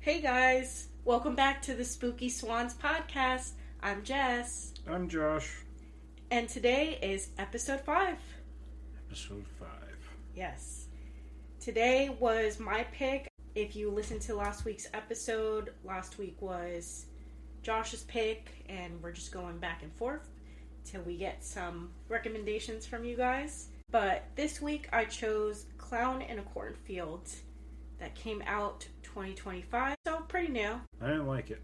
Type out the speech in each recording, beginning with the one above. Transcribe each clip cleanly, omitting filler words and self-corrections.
Hey guys, welcome back to the Spooky Swans podcast. I'm Jess. I'm Josh. And today is episode 5. Episode 5. Yes. Today was my pick. If you listened to last week's episode, last week was Josh's pick, and we're just going back and forth till we get some recommendations from you guys. But this week I chose Clown in a Cornfield. That came out 2025, so pretty new. I didn't like it.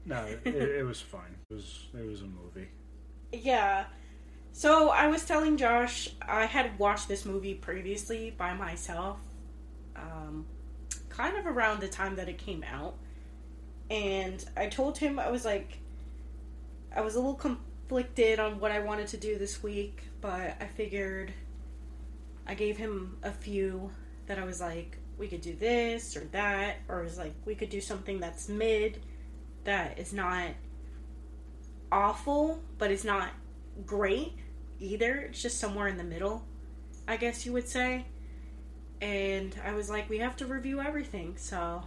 No, it was fine. It was a movie. Yeah. So I was telling Josh I had watched this movie previously by myself, kind of around the time that it came out, and I told him I was a little conflicted on what I wanted to do this week, but I figured I gave him a few that I was like, we could do this or that, or it was like, we could do something that's mid, that is not awful, but it's not great either. It's just somewhere in the middle, I guess you would say. And I was like, we have to review everything. So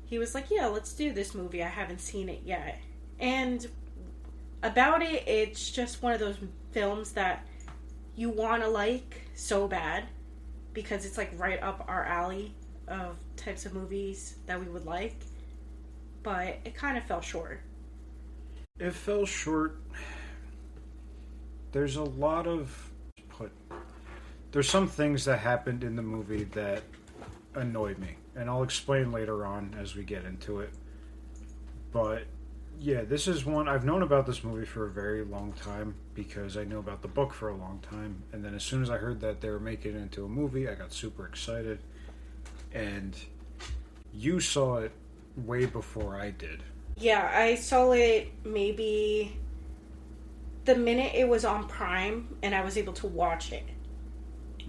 he was like, yeah, let's do this movie. I haven't seen it yet. And about it, it's just one of those films that you want to like so bad, because it's like right up our alley of types of movies that we would like. But it kind of fell short. It fell short. There's a lot of... There's some things that happened in the movie that annoyed me. And I'll explain later on as we get into it. But yeah, this is one... I've known about this movie for a very long time because I knew about the book for a long time. And then as soon as I heard that they were making it into a movie, I got super excited. And you saw it way before I did. Yeah, I saw it maybe the minute it was on Prime and I was able to watch it.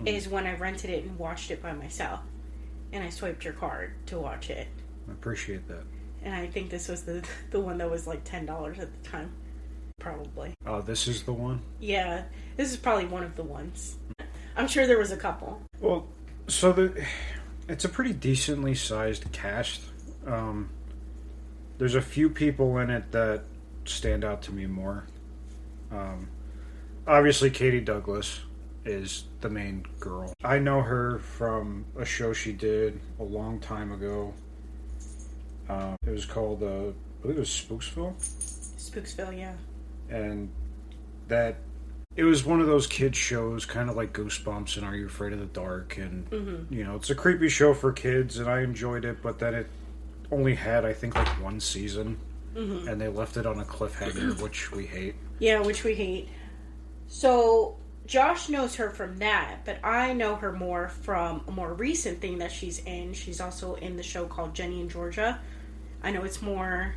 Is when I rented it and watched it by myself. And I swiped your card to watch it. I appreciate that. And I think this was the one that was like $10 at the time. Probably. Oh, this is the one? Yeah, this is probably one of the ones. I'm sure there was a couple. Well, so it's a pretty decently sized cast. There's a few people in it that stand out to me more. Obviously, Katie Douglas is the main girl. I know her from a show she did a long time ago. It was called, I believe it was Spooksville. Spooksville, yeah. And that, it was one of those kids shows, kind of like Goosebumps and Are You Afraid of the Dark? And, you know, it's a creepy show for kids, and I enjoyed it, but then it only had, I think, like one season. And they left it on a cliffhanger, which we hate. Yeah, which we hate. So, Josh knows her from that, but I know her more from a more recent thing that she's in. She's also in the show called Jenny and Georgia. I know it's more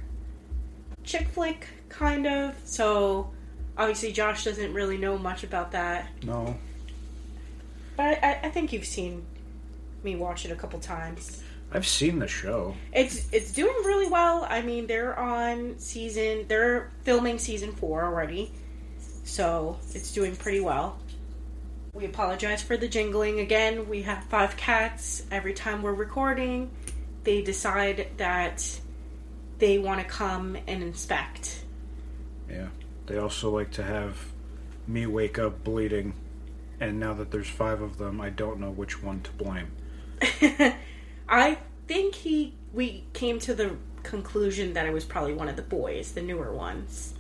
chick flick, kind of. So, obviously, Josh doesn't really know much about that. No. But I think you've seen me watch it a couple times. I've seen the show. It's doing really well. I mean, they're filming season 4 already. So, it's doing pretty well. We apologize for the jingling again. We have 5 cats. Every time we're recording, they decide that they want to come and inspect. Yeah. They also like to have me wake up bleeding. And now that there's 5 of them, I don't know which one to blame. I think we came to the conclusion that it was probably one of the boys, the newer ones.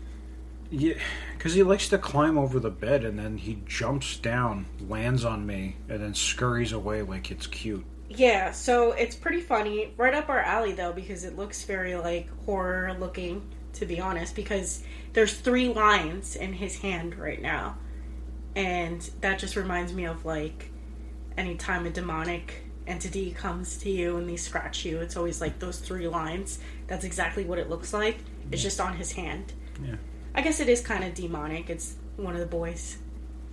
Yeah, because he likes to climb over the bed and then he jumps down, lands on me, and then scurries away like it's cute. Yeah, so it's pretty funny. Right up our alley, though, because it looks very, like, horror-looking, to be honest, because there's 3 lines in his hand right now. And that just reminds me of, like, anytime a demonic entity comes to you and they scratch you, it's always, like, those 3 lines. That's exactly what it looks like. It's just on his hand. Yeah. I guess it is kind of demonic. It's one of the boys.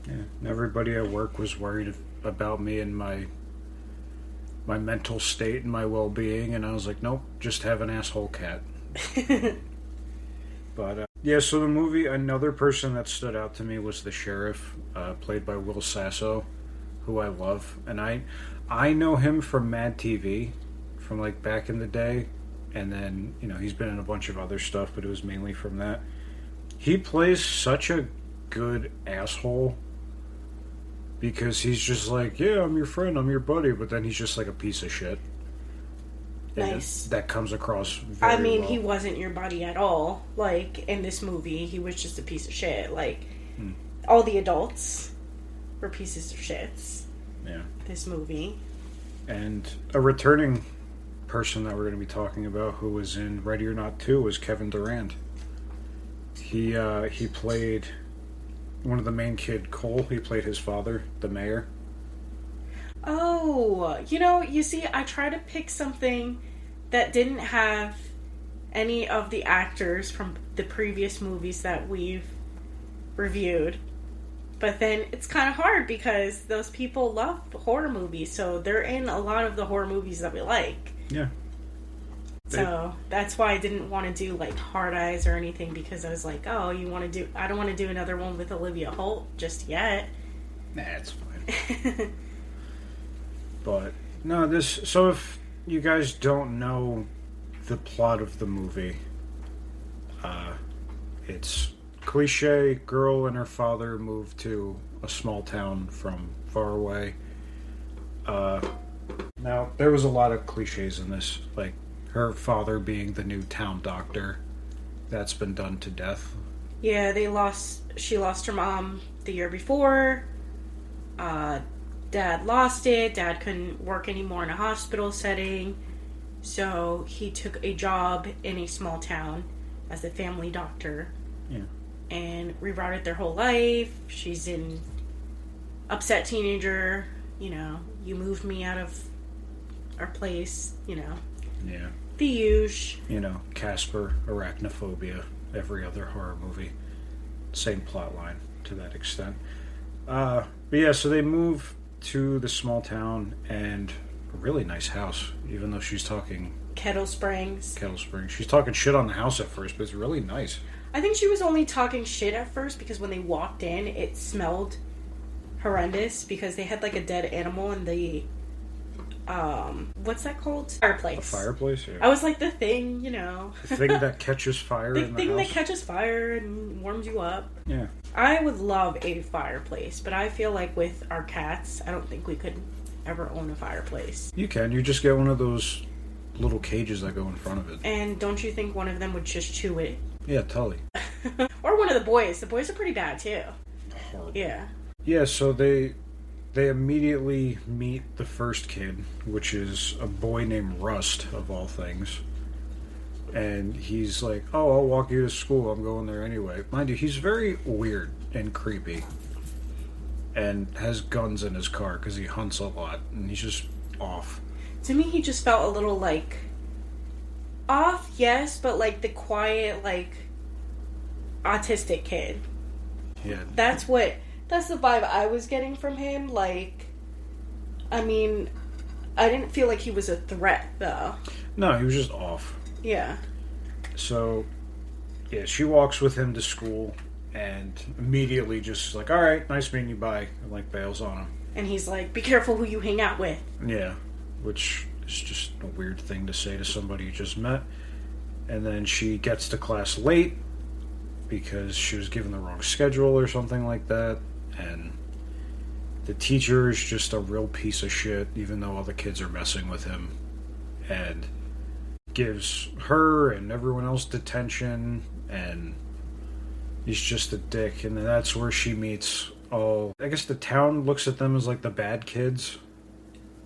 Yeah. Everybody at work was worried about me and my mental state and my well-being, and I was like, nope, just have an asshole cat. But, yeah, so the movie, another person that stood out to me was the sheriff, played by Will Sasso, who I love. And I know him from Mad TV from like back in the day, and then he's been in a bunch of other stuff, but it was mainly from that. He plays such a good asshole because he's just like, yeah, I'm your friend, I'm your buddy, but then he's just like a piece of shit. Nice. That comes across very well. He wasn't your buddy at all. Like, in this movie, he was just a piece of shit. Like, all the adults were pieces of shits. Yeah. This movie. And a returning person that we're going to be talking about who was in Ready or Not 2 was Kevin Durand. He played one of the main kid, Cole. He played his father, the mayor. Oh, you see, I try to pick something that didn't have any of the actors from the previous movies that we've reviewed. But then it's kind of hard because those people love horror movies, so they're in a lot of the horror movies that we like. Yeah. So that's why I didn't want to do like Hard Eyes or anything, because I was like, oh, I don't want to do another one with Olivia Holt just yet. Nah, it's fine. But no, so if you guys don't know the plot of the movie, it's cliche, girl and her father moved to a small town from far away. Now, there was a lot of cliches in this, like her father being the new town doctor. That's been done to death. Yeah, she lost her mom the year before. Dad lost it. Dad couldn't work anymore in a hospital setting. So he took a job in a small town as a family doctor. Yeah. And rerouted their whole life. She's an upset teenager. You moved me out of our place. Yeah. The huge. Casper, arachnophobia, every other horror movie. Same plot line to that extent. But yeah, so they move to the small town and a really nice house, even though she's talking... Kettle Springs. She's talking shit on the house at first, but it's really nice. I think she was only talking shit at first because when they walked in, it smelled horrendous because they had like a dead animal in the... what's that called? Fireplace. A fireplace, yeah. I was like, the thing, The thing that catches fire in the house. The thing that catches fire and warms you up. Yeah. I would love a fireplace, but I feel like with our cats, I don't think we could ever own a fireplace. You can. You just get one of those little cages that go in front of it. And don't you think one of them would just chew it? Yeah, totally. Or one of the boys. The boys are pretty bad, too. Horrible. Yeah. Yeah, so they immediately meet the first kid, which is a boy named Rust, of all things. And he's like, oh, I'll walk you to school. I'm going there anyway. Mind you, he's very weird and creepy. And has guns in his car because he hunts a lot. And he's just off. To me, he just felt a little, like... Off, yes, but, like, the quiet, like... autistic kid. Yeah. That's the vibe I was getting from him. Like... I mean... I didn't feel like he was a threat, though. No, he was just off. Yeah. So, yeah, she walks with him to school and immediately just like, all right, nice meeting you, bye, and like bails on him. And he's like, be careful who you hang out with. Yeah, which is just a weird thing to say to somebody you just met. And then she gets to class late because she was given the wrong schedule or something like that. And the teacher is just a real piece of shit, even though all the kids are messing with him. And gives her and everyone else detention, and he's just a dick. And then that's where she meets I guess the town looks at them as like the bad kids.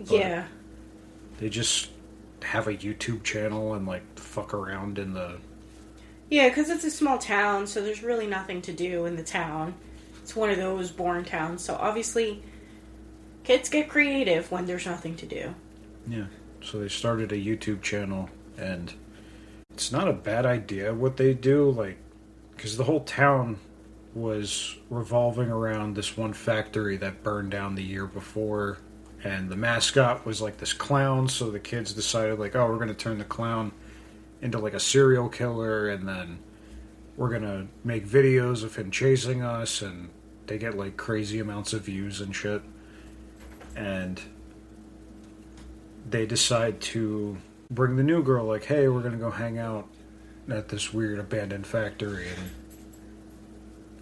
Yeah. They just have a YouTube channel and like fuck around in the... Yeah, because it's a small town, so there's really nothing to do in the town. It's one of those boring towns, so obviously kids get creative when there's nothing to do. Yeah, so they started a YouTube channel. And it's not a bad idea what they do, like, because the whole town was revolving around this one factory that burned down the year before, and the mascot was like this clown, so the kids decided, like, oh, we're going to turn the clown into like a serial killer, and then we're going to make videos of him chasing us, and they get like crazy amounts of views and shit. And they decide to bring the new girl, like, hey, we're going to go hang out at this weird abandoned factory and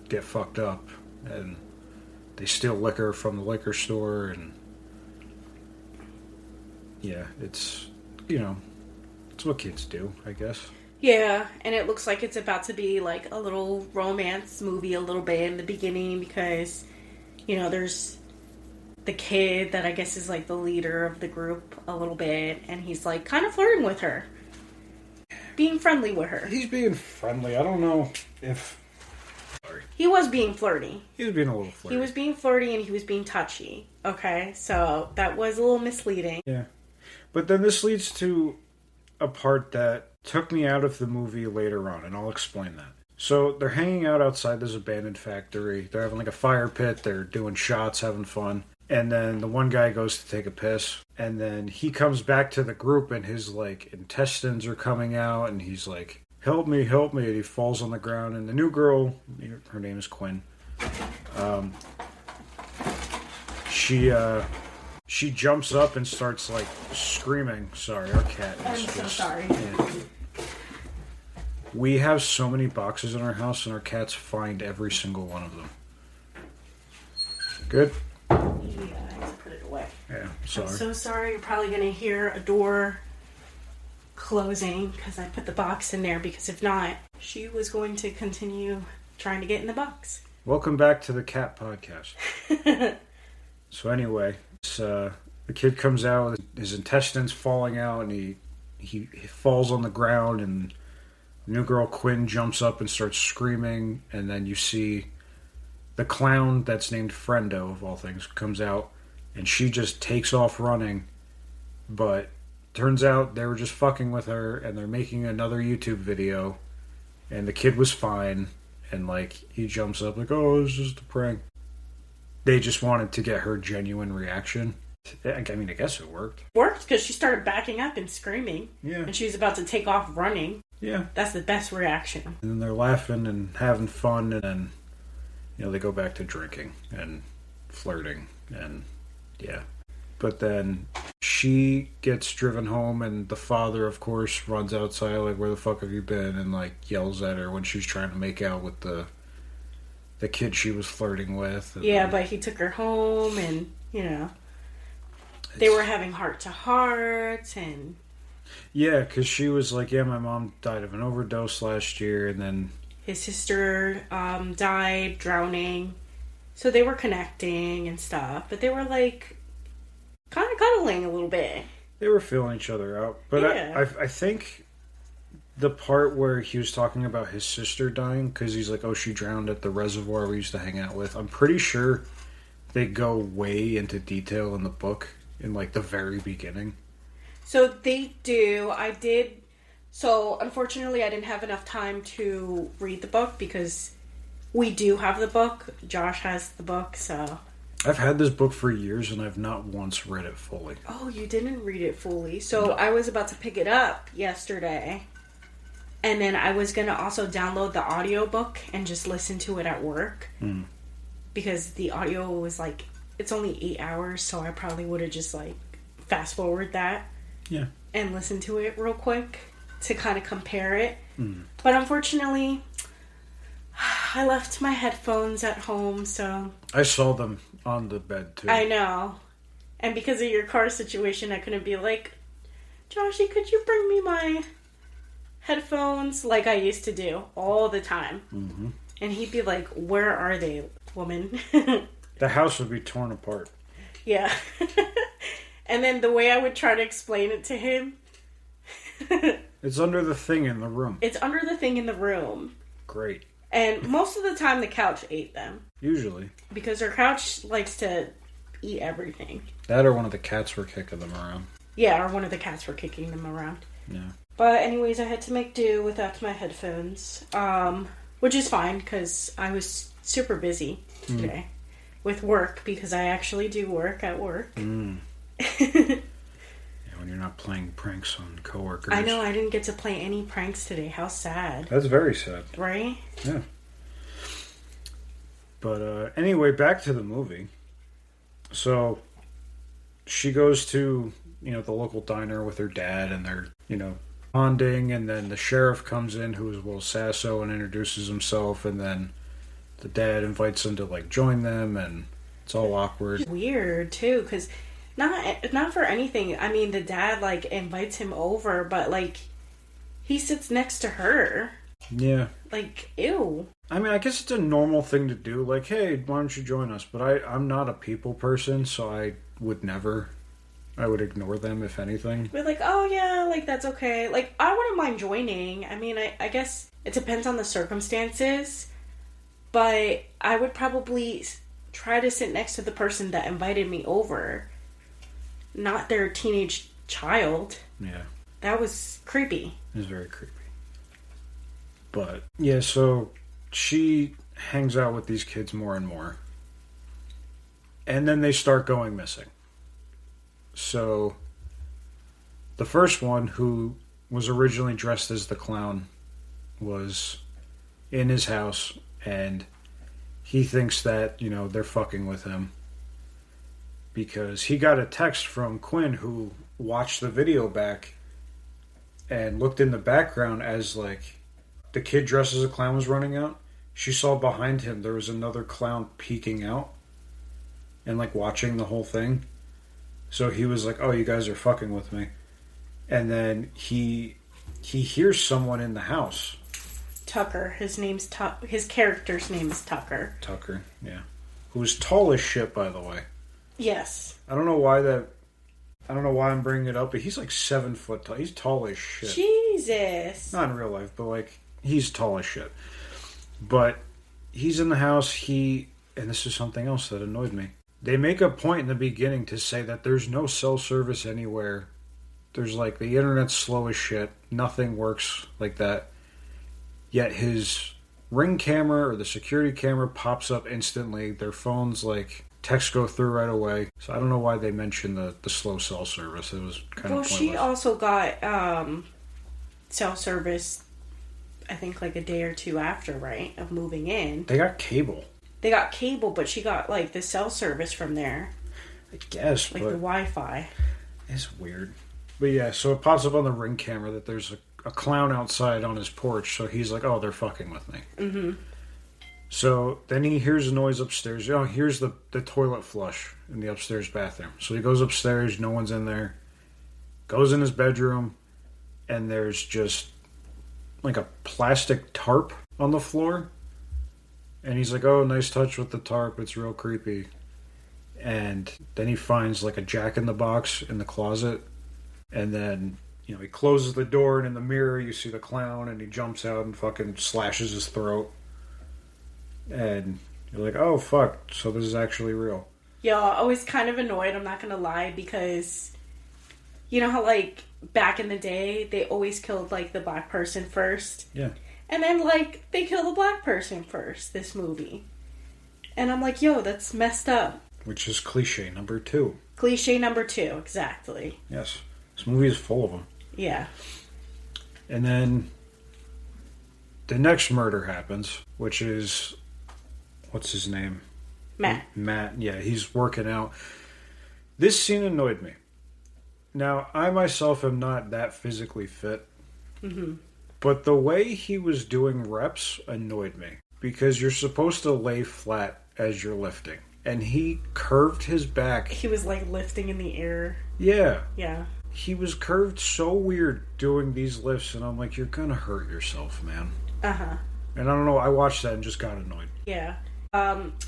get fucked up. And they steal liquor from the liquor store, and yeah, it's, you know, it's what kids do, I guess. Yeah, and it looks like it's about to be like a little romance movie a little bit in the beginning because, you know, there's the kid that I guess is like the leader of the group a little bit, and he's like kind of flirting with her. Being friendly with her. He's being friendly. I don't know if... Sorry. He was being flirty. He was being a little flirty. He was being flirty and he was being touchy. Okay, so that was a little misleading. Yeah. But then this leads to a part that took me out of the movie later on, and I'll explain that. So they're hanging out outside this abandoned factory. They're having like a fire pit. They're doing shots, having fun. And then the one guy goes to take a piss. And then he comes back to the group and his like intestines are coming out. And he's like, help me, help me. And he falls on the ground. And the new girl, her name is Quinn. She jumps up and starts like screaming. Sorry, our cat is so sorry. Yeah. We have so many boxes in our house, and our cats find every single one of them. Good? Yeah, I have to put it away. Yeah, sorry. I'm so sorry. You're probably going to hear a door closing because I put the box in there, because if not, she was going to continue trying to get in the box. Welcome back to the Cat Podcast. So anyway, the kid comes out with his intestines falling out, and he falls on the ground, and new girl Quinn jumps up and starts screaming, and then you see the clown that's named Friendo, of all things, comes out, and she just takes off running, but turns out they were just fucking with her, and they're making another YouTube video, and the kid was fine, and like, he jumps up like, oh, it was just a prank. They just wanted to get her genuine reaction. I mean, I guess it worked. Worked because she started backing up and screaming. Yeah. And she was about to take off running. Yeah. That's the best reaction. And then they're laughing and having fun, and then, you know, they go back to drinking and flirting, and yeah. But then she gets driven home, and the father, of course, runs outside like, where the fuck have you been? And like yells at her when she's trying to make out with the kid she was flirting with. Yeah, but he took her home, and, you know, they were having heart-to-heart, and... Yeah, because she was like, yeah, my mom died of an overdose last year, and then... His sister died drowning, so they were connecting and stuff, but they were, like, kind of cuddling a little bit. They were feeling each other out, but yeah. I think the part where he was talking about his sister dying, because he's like, oh, she drowned at the reservoir we used to hang out with, I'm pretty sure they go way into detail in the book. In, like, the very beginning. So, they do. So, unfortunately, I didn't have enough time to read the book, because we do have the book. Josh has the book, so... I've had this book for years, and I've not once read it fully. Oh, you didn't read it fully. So, I was about to pick it up yesterday, and then I was going to also download the audiobook and just listen to it at work. Mm. Because the audio was, like... It's only 8 hours, so I probably would have just, like, fast-forward that. Yeah. And listen to it real quick to kind of compare it. Mm. But unfortunately, I left my headphones at home, so... I saw them on the bed, too. I know. And because of your car situation, I couldn't be like, Joshy, could you bring me my headphones? Like I used to do all the time. Mm-hmm. And he'd be like, where are they, woman? The house would be torn apart. Yeah. And then the way I would try to explain it to him... It's under the thing in the room. It's under the thing in the room. Great. And most of the time the couch ate them. Usually. Because our couch likes to eat everything. That or one of the cats were kicking them around. Yeah, or one of the cats were kicking them around. Yeah. But anyways, I had to make do without my headphones. Which is fine, because I was super busy today. With work, because I actually do work at work. Mm. When you're not playing pranks on coworkers. I know, I didn't get to play any pranks today. How sad. That's very sad. Right? Yeah. But anyway, back to the movie. So she goes to, the local diner with her dad, and they're, bonding, and then the sheriff comes in, who is Will Sasso, and introduces himself, and then the dad invites him to, like, join them, and it's all awkward. Weird, too, because not for anything. I mean, the dad, like, invites him over, but, like, he sits next to her. Yeah. Like, ew. I mean, I guess it's a normal thing to do. Like, hey, why don't you join us? But I'm not a people person, so I would never. I would ignore them, if anything. We're like, oh, yeah, like, that's okay. Like, I wouldn't mind joining. I mean, I guess it depends on the circumstances. But I would probably try to sit next to the person that invited me over. Not their teenage child. Yeah. That was creepy. It was very creepy. But, yeah, so she hangs out with these kids more and more. And then they start going missing. So, the first one, who was originally dressed as the clown, was in his house, and he thinks that, they're fucking with him. Because he got a text from Quinn, who watched the video back and looked in the background as, like, the kid dressed as a clown was running out. She saw behind him there was another clown peeking out and, like, watching the whole thing. So he was like, oh, you guys are fucking with me. And then he hears someone in the house. Tucker. His character's name is Tucker. Tucker, yeah. Who's tall as shit, by the way. Yes. I don't know why I'm bringing it up, but he's like 7 foot tall. He's tall as shit. Jesus. Not in real life, but, like, he's tall as shit. But he's in the house. And this is something else that annoyed me. They make a point in the beginning to say that there's no cell service anywhere. There's, like, the internet's slow as shit. Nothing works like that. Yet his Ring camera or the security camera pops up instantly. Their phones, like, texts go through right away. So I don't know why they mentioned the slow cell service. It was kind of pointless. Well, she also got cell service, I think, like a day or two after, right, of moving in. They got cable. They got cable, but she got, like, the cell service from there. I guess, like, the Wi-Fi. It's weird. But yeah, so it pops up on the Ring camera that there's a clown outside on his porch, so he's like, oh, they're fucking with me. Mm-hmm. So then he hears a noise upstairs. Here's the toilet flush in the upstairs bathroom. So he goes upstairs, no one's in there. Goes in his bedroom, and there's just like a plastic tarp on the floor. And he's like, oh, nice touch with the tarp. It's real creepy. And then he finds like a jack-in-the-box in the closet. And then, he closes the door, and in the mirror you see the clown, and he jumps out and fucking slashes his throat. And you're like, oh, fuck, so this is actually real. Yeah, I was kind of annoyed, I'm not gonna lie, because you know how, like, back in the day, they always killed, like, the black person first? Yeah. And then, like, they kill the black person first, this movie. And I'm like, yo, that's messed up. Which is cliche number 2. Cliche number 2, exactly. Yes. This movie is full of them. Yeah. And then the next murder happens, which is, what's his name? Matt, yeah, he's working out. This scene annoyed me. Now, I myself am not that physically fit. Mm-hmm. But the way he was doing reps annoyed me. Because you're supposed to lay flat as you're lifting. And he curved his back. He was, like, lifting in the air. Yeah. Yeah. He was curved so weird doing these lifts, and I'm like, you're gonna hurt yourself, man. Uh-huh. And I don't know, I watched that and just got annoyed. Yeah.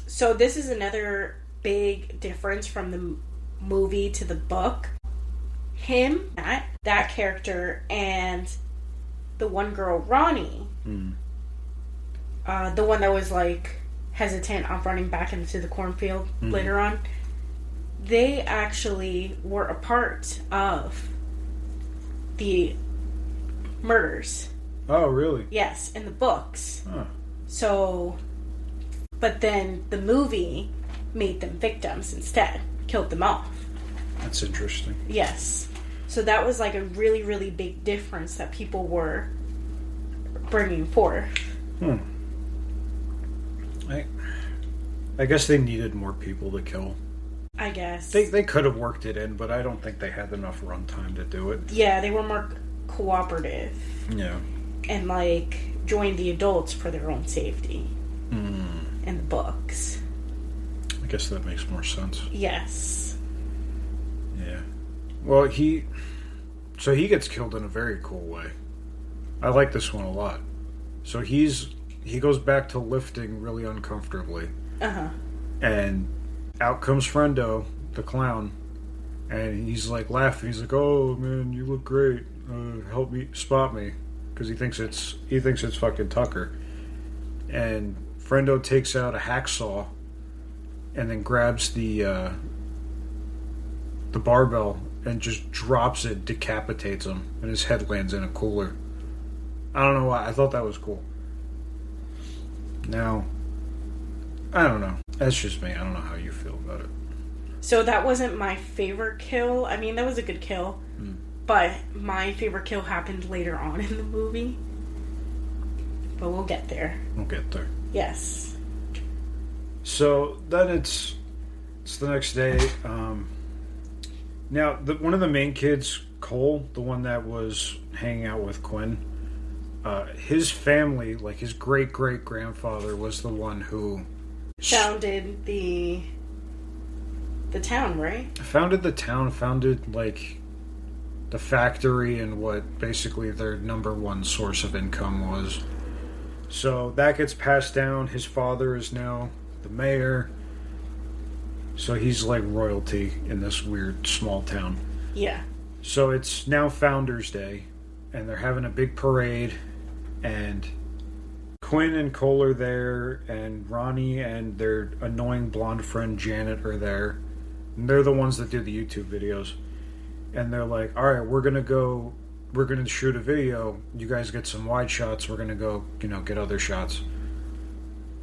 So this is another big difference from the movie to the book. Him, that character, and the one girl, Ronnie. Mm. The one that was, like, hesitant on running back into the cornfield later on. They actually were a part of the murders. Oh, really? Yes, in the books. Huh. So, but then the movie made them victims instead. Killed them off. That's interesting. Yes. So that was like a really, really big difference that people were bringing forth. I guess they needed more people to kill. I guess. They could have worked it in, but I don't think they had enough runtime to do it. Yeah, they were more cooperative. Yeah. And, like, joined the adults for their own safety. In the books. I guess that makes more sense. Yes. Yeah. Well, he gets killed in a very cool way. I like this one a lot. So he goes back to lifting really uncomfortably. Uh-huh. And out comes Friendo, the clown, and he's like laughing. He's like, "Oh man, you look great. Help me, spot me," because he thinks it's fucking Tucker. And Friendo takes out a hacksaw, and then grabs the barbell and just drops it, decapitates him, and his head lands in a cooler. I don't know why. I thought that was cool. Now, I don't know. That's just me. I don't know how you feel about it. So that wasn't my favorite kill. I mean, that was a good kill. But my favorite kill happened later on in the movie. But we'll get there. We'll get there. Yes. So then it's the next day. Now, one of the main kids, Cole, the one that was hanging out with Quinn, his family, like his great-great-grandfather, was the one who founded the town, right? Founded the town, founded, like, the factory and what basically their number one source of income was. So that gets passed down. His father is now the mayor. So he's like royalty in this weird small town. Yeah. So it's now Founders Day, and they're having a big parade, and Quinn and Cole are there, and Ronnie and their annoying blonde friend Janet are there. And they're the ones that do the YouTube videos. And they're like, "Alright, we're gonna shoot a video. You guys get some wide shots, we're gonna go, get other shots."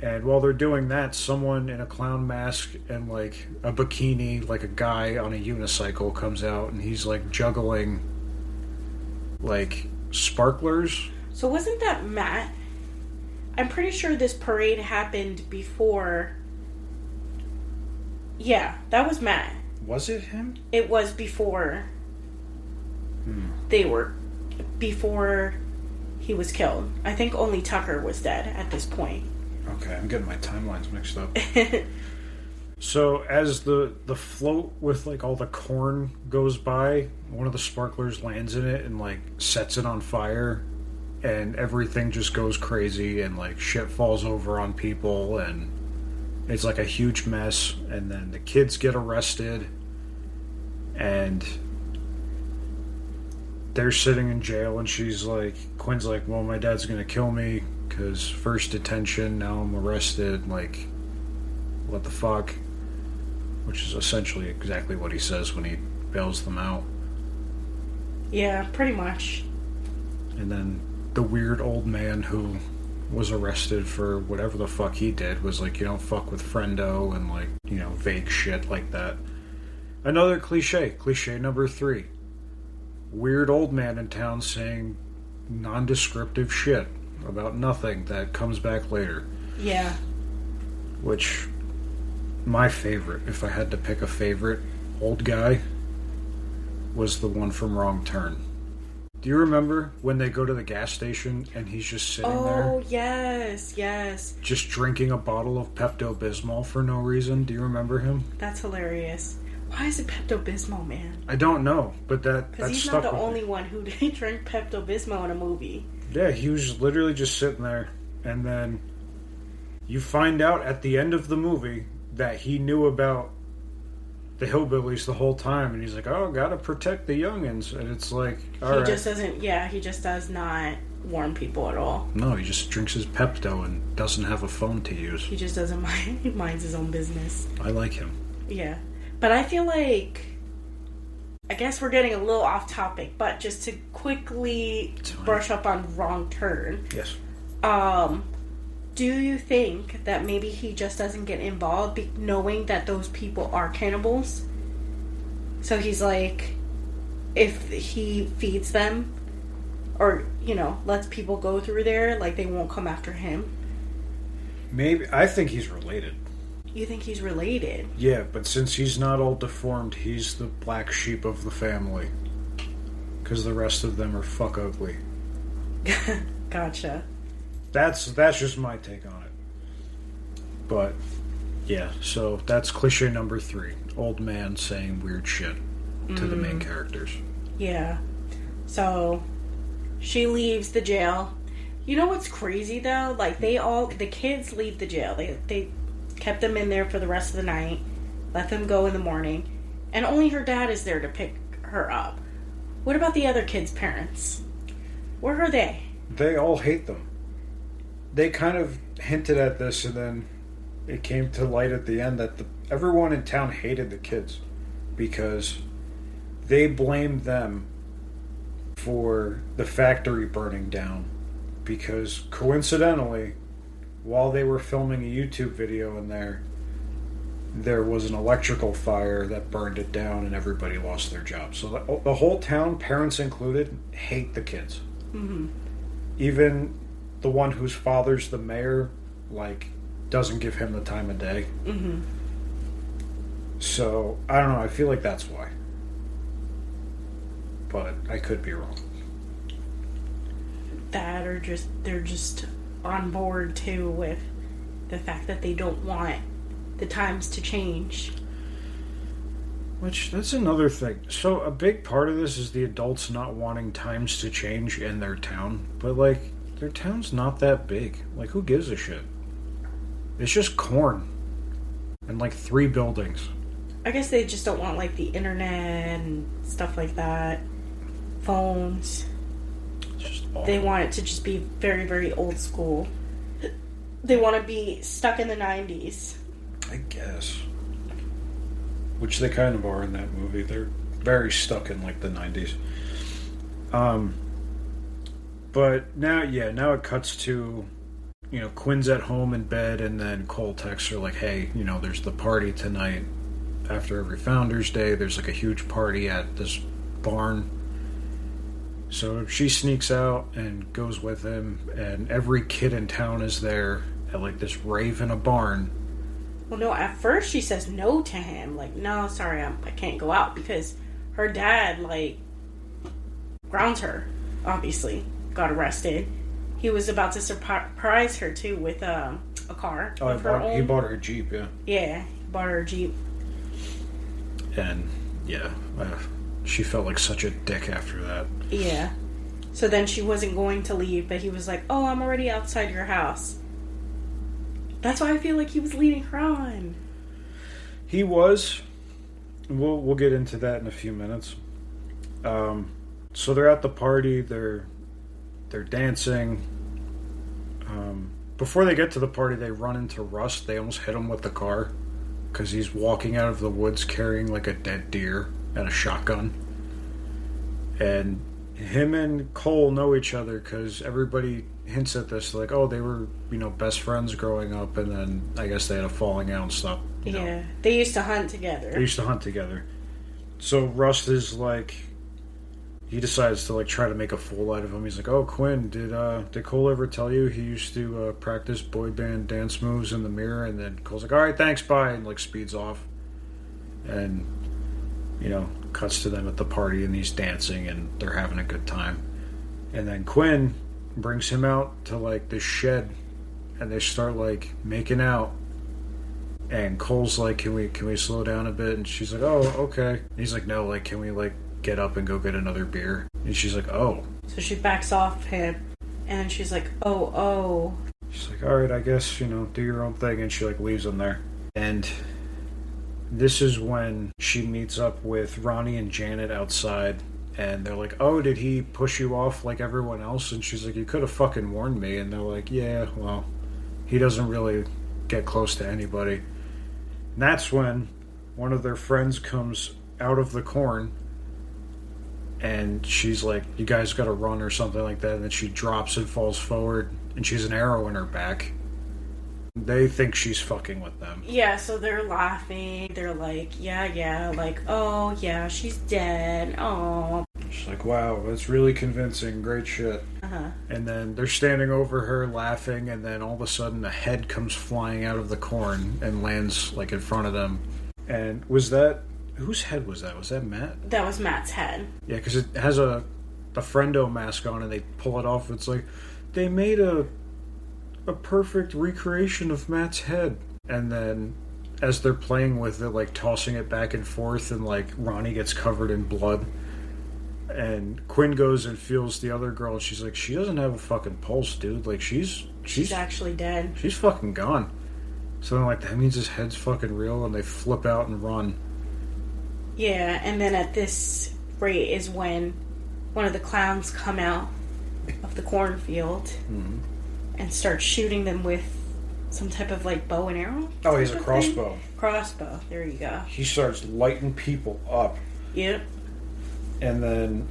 And while they're doing that, someone in a clown mask and like a bikini, like a guy on a unicycle, comes out, and he's like juggling like sparklers. So wasn't that Matt? I'm pretty sure this parade happened before. Yeah, that was Matt. Was it him? It was before before he was killed. I think only Tucker was dead at this point. Okay, I'm getting my timelines mixed up. So as the float with like all the corn goes by, one of the sparklers lands in it and like sets it on fire, and everything just goes crazy, and like shit falls over on people, and it's like a huge mess. And then the kids get arrested, and they're sitting in jail, and Quinn's like, "Well, my dad's gonna kill me because first detention, now I'm arrested, like, what the fuck?" Which is essentially exactly what he says when he bails them out. Yeah, pretty much. And then the weird old man who was arrested for whatever the fuck he did was like, "You don't fuck with Friendo," and like, vague shit like that. Another cliche number 3. Weird old man in town saying nondescriptive shit about nothing that comes back later. Yeah. Which, my favorite, if I had to pick a favorite old guy, was the one from Wrong Turn. Do you remember when they go to the gas station and he's just sitting there? Oh, yes. Just drinking a bottle of Pepto-Bismol for no reason? Do you remember him? That's hilarious. Why is it Pepto-Bismol, man? I don't know, but that's stuck with me. Because he's not the only one who drank Pepto-Bismol in a movie. Yeah, he was literally just sitting there, and then you find out at the end of the movie that he knew about the hillbillies the whole time, and he's like, "Oh, gotta protect the youngins," and it's like, all right. He just does not warn people at all. No, he just drinks his Pepto and doesn't have a phone to use. He just doesn't mind. He minds his own business. I like him. Yeah. But I feel like, I guess we're getting a little off topic, but just to quickly brush up on Wrong Turn. Yes. Do you think that maybe he just doesn't get involved knowing that those people are cannibals? So he's like, if he feeds them or, lets people go through there, like they won't come after him? Maybe. I think he's related. You think he's related? Yeah, but since he's not all deformed, he's the black sheep of the family. Because the rest of them are fuck ugly. Gotcha. That's just my take on it. But, yeah, so that's cliche number 3. Old man saying weird shit to the main characters. Yeah. So, she leaves the jail. You know what's crazy, though? Like, the kids leave the jail. They kept them in there for the rest of the night, let them go in the morning, and only her dad is there to pick her up. What about the other kids' parents? Where are they? They all hate them. They kind of hinted at this, and then it came to light at the end that everyone in town hated the kids because they blamed them for the factory burning down. Because coincidentally, while they were filming a YouTube video in there was an electrical fire that burned it down and everybody lost their jobs. So the whole town, parents included, hate the kids. Mm-hmm. Even the one whose father's the mayor, doesn't give him the time of day. Mm-hmm. So, I don't know, I feel like that's why. But I could be wrong. That or they're just on board too with the fact that they don't want the times to change. Which, that's another thing. So, a big part of this is the adults not wanting times to change in their town. But, their town's not that big. Who gives a shit? It's just corn. And, 3 buildings. I guess they just don't want, the internet and stuff like that. Phones. They want it to just be very, very old school. They want to be stuck in the 90s. I guess. Which they kind of are in that movie. They're very stuck in, the 90s. But now it cuts to, Quinn's at home in bed, and then Cole texts her, hey, there's the party tonight. After every Founders Day, there's, a huge party at this barn. So she sneaks out and goes with him, and every kid in town is there at this rave in a barn. Well, no, at first she says no to him. No, sorry, I can't go out because her dad, grounds her, obviously, got arrested. He was about to surprise her, too, with a car. Oh, he bought her a Jeep, yeah. Yeah, he bought her a Jeep. And, yeah, she felt like such a dick after that. Yeah. So then she wasn't going to leave, but he was like, oh, I'm already outside your house. That's why I feel like he was leading her on. He was. We'll get into that in a few minutes. So they're at the party. They're dancing. Before they get to the party, they run into Rust. They almost hit him with the car because he's walking out of the woods carrying a dead deer and a shotgun. And him and Cole know each other because everybody hints at this, oh, they were, best friends growing up, and then I guess they had a falling out and stuff. Yeah, they used to hunt together. So Rust is he decides to try to make a fool out of him. He's like, oh, Quinn, did Cole ever tell you he used to practice boy band dance moves in the mirror? And then Cole's like, all right, thanks, bye, and speeds off. And cuts to them at the party, and he's dancing, and they're having a good time. And then Quinn brings him out to this shed, and they start making out. And Cole's like, can we slow down a bit? And she's like, oh, okay. And he's like, no, can we get up and go get another beer? And she's like, oh. So she backs off him, and then she's like, oh. She's like, all right, I guess, do your own thing. And she leaves him there. And this is when she meets up with Ronnie and Janet outside, and they're like, oh, did he push you off like everyone else? And she's like, you could have fucking warned me. And they're like, yeah, well, he doesn't really get close to anybody. And that's when one of their friends comes out of the corn, and she's like, you guys gotta run or something like that. And then she drops and falls forward, and she's an arrow in her back. They think she's fucking with them. Yeah, so they're laughing. They're like, yeah, oh, yeah, she's dead. Oh. It's like, wow, that's really convincing. Great shit. Uh-huh. And then they're standing over her laughing, and then all of a sudden a head comes flying out of the corn and lands like in front of them. And was that... Whose head was that? Was that Matt? That was Matt's head. Yeah, because it has a friendo mask on, and they pull it off. It's like, they made a perfect recreation of Matt's head. And then as they're playing with it, like tossing it back and forth, and like Ronnie gets covered in blood. And Quinn goes and feels the other girl, and she's like, she doesn't have a fucking pulse, dude. Like, she's actually dead. She's fucking gone. So they're like, that means his head's fucking real, and they flip out and run. Yeah, and then at this rate is when one of the clowns come out of the cornfield and start shooting them with some type of like bow and arrow. Oh, he's a crossbow. Thing? Crossbow. There you go. He starts lighting people up. Yep. And then,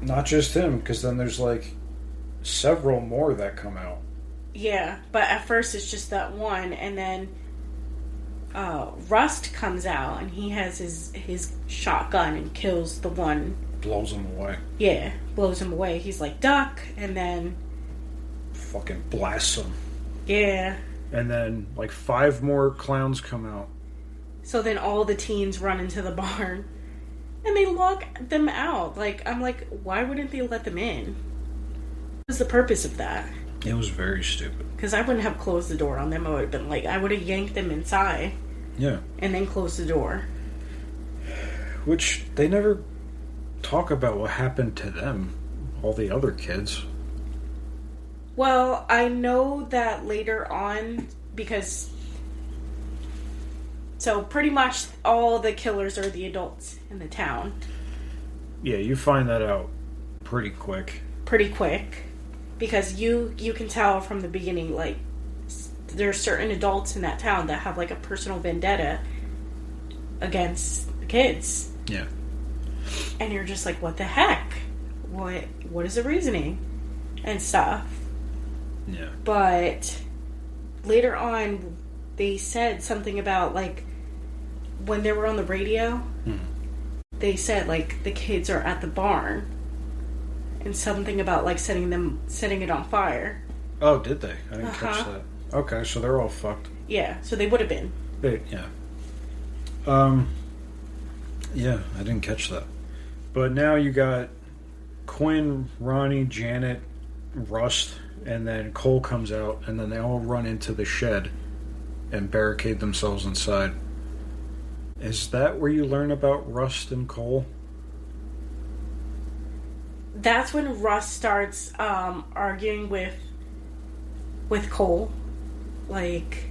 not just him, because then there's like several more that come out. Yeah, but at first it's just that one, and then Rust comes out, and he has his shotgun and kills the one. Blows him away. Yeah, blows him away. He's like, duck, and then... fucking blasts him. Yeah. And then, like, 5 more clowns come out. So then all the teens run into the barn, and they lock them out. Like, I'm like, why wouldn't they let them in? What was the purpose of that? It was very stupid. Because I wouldn't have closed the door on them. I would have been like, I would have yanked them inside. Yeah. And then closed the door. Which, they never talk about what happened to them. All the other kids. Well, I know that later on, because... So, pretty much all the killers are the adults in the town. Yeah, you find that out pretty quick. Pretty quick. Because you can tell from the beginning, like, there are certain adults in that town that have, like, a personal vendetta against the kids. Yeah. And you're just like, what the heck? What is the reasoning? And stuff. Yeah. But later on, they said something about, like, when they were on the radio, they said, like, the kids are at the barn. And something about, like, setting it on fire. Oh, did they? I didn't catch that. Okay, so they're all fucked. Yeah, so they would have been. Yeah. Yeah, I didn't catch that. But now you got Quinn, Ronnie, Janet, Rust, and then Cole comes out, and then they all run into the shed and barricade themselves inside. Is that where you learn about Rust and Cole? That's when Rust starts arguing with Cole, like,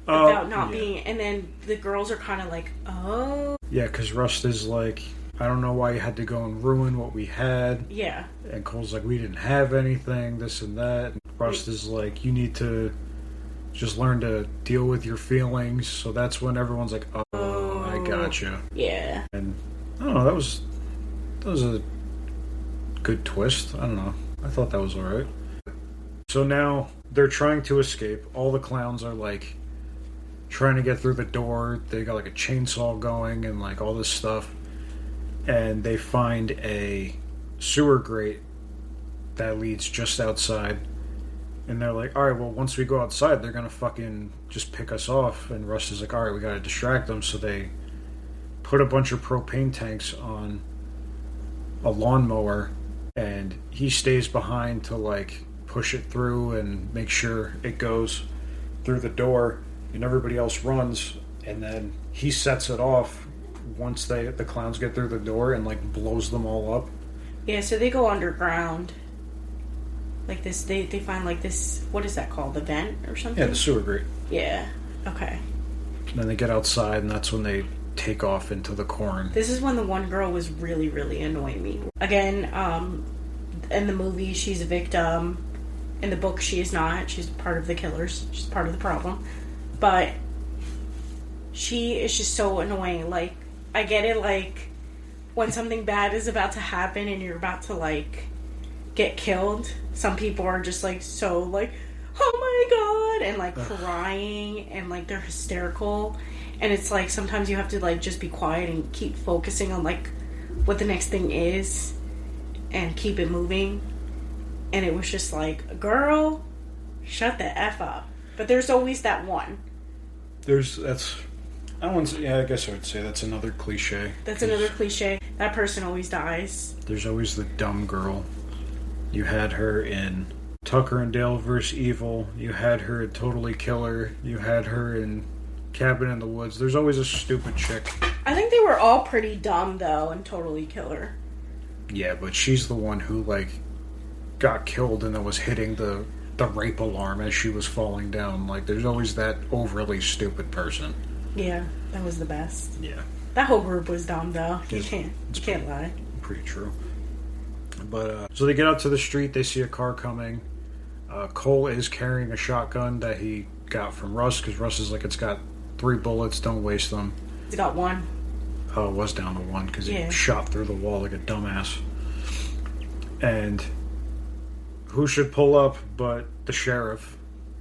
about not being... And then the girls are kind of like, oh... Yeah, because Rust is like, I don't know why you had to go and ruin what we had. Yeah. And Cole's like, we didn't have anything, this and that. And Rust is like, you need to just learn to deal with your feelings. So that's when everyone's like, oh, I gotcha. Yeah. And, I don't know, that was a good twist. I don't know. I thought that was alright. So now, they're trying to escape. All the clowns are like trying to get through the door. They got like a chainsaw going and like all this stuff. And they find a sewer grate that leads just outside. And they're like, alright, well, once we go outside, they're gonna fucking just pick us off. And Russ is like, alright, we gotta distract them. So they put a bunch of propane tanks on a lawnmower. And he stays behind to like push it through and make sure it goes through the door. And everybody else runs. And then he sets it off once the clowns get through the door and like blows them all up. Yeah, so they go underground. Like this, they find like this, what is that called? The vent or something? Yeah, the sewer grate. Yeah, okay. And then they get outside and that's when they take off into the corn. This is when the one girl was really, really annoying me. Again, in the movie, she's a victim. In the book, she is not. She's part of the killers. She's part of the problem. But she is just so annoying. Like, I get it, like, when something bad is about to happen and you're about to, like, get killed, some people are just, like, so, like, oh my god, and, like, crying, and, like, they're hysterical. And it's, like, sometimes you have to, like, just be quiet and keep focusing on, like, what the next thing is and keep it moving. And it was just like, girl, shut the F up. But there's always that one. I guess I would say that's another cliche. That's another cliche. That person always dies. There's always the dumb girl. You had her in Tucker and Dale vs. Evil. You had her in Totally Killer. You had her in Cabin in the Woods. There's always a stupid chick. I think they were all pretty dumb, though, and Totally Killer. Yeah, but she's the one who, like, got killed and then was hitting the rape alarm as she was falling down. Like, there's always that overly stupid person. Yeah, that was the best. Yeah. That whole group was dumb, though. You can't lie. Pretty true. But, so they get out to the street, they see a car coming. Cole is carrying a shotgun that he got from Russ, because Russ is like, it's got 3 bullets, don't waste them. He's got 1. Oh, it was down to 1, because he shot through the wall like a dumbass. And who should pull up but the sheriff,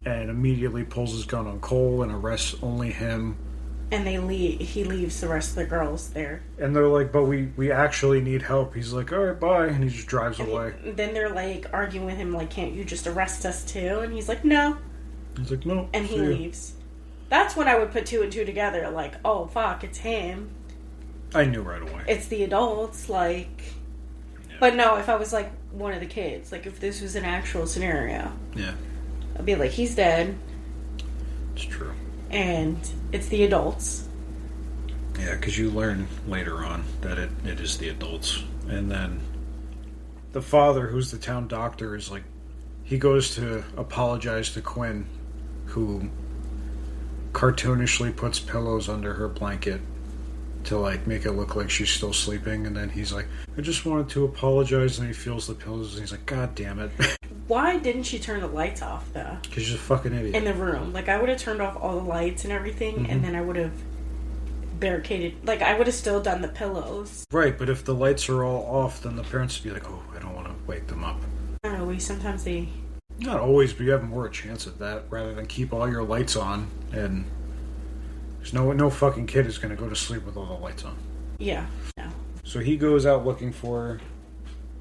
and immediately pulls his gun on Cole and arrests only him. And he leaves the rest of the girls there. And they're like, but we actually need help. He's like, alright, bye. And he just drives away. Then they're like arguing with him, like, can't you just arrest us too? And he's like, no. He's like, no. And he leaves. That's when I would put 2 and 2 together. Like, oh, fuck, it's him. I knew right away. It's the adults, like... Yeah. But no, if I was, like, one of the kids, like, if this was an actual scenario... Yeah. I'd be like, he's dead. It's true. And it's the adults. Yeah, because you learn later on that it is the adults. And then the father, who's the town doctor, is like... He goes to apologize to Quinn, who cartoonishly puts pillows under her blanket to, like, make it look like she's still sleeping. And then he's like, I just wanted to apologize. And he feels the pillows and he's like, God damn it. Why didn't she turn the lights off, though? Because she's a fucking idiot. In the room. Like, I would have turned off all the lights and everything, and then I would have barricaded... Like, I would have still done the pillows. Right, but if the lights are all off, then the parents would be like, oh, I don't want to wake them up. I don't know, sometimes they... Not always, but you have more a chance at that, rather than keep all your lights on, and... There's no fucking kid is going to go to sleep with all the lights on. Yeah, no. So he goes out looking for her.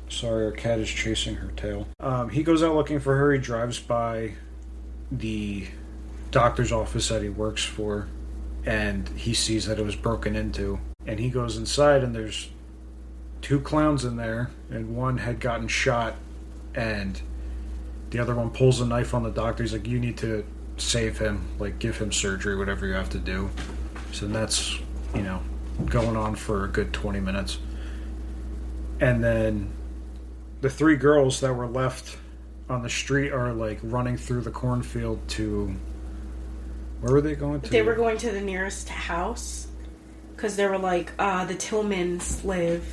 Sorry, our cat is chasing her tail. He goes out looking for her. He drives by the doctor's office that he works for, and he sees that it was broken into. And he goes inside, and there's 2 clowns in there, and one had gotten shot, and the other one pulls a knife on the doctor. He's like, you need to save him, like, give him surgery, whatever you have to do. So that's, going on for a good 20 minutes. And then the 3 girls that were left on the street are, like, running through the cornfield to... Where were they going to? They were going to the nearest house. Because they were like, the Tillmans live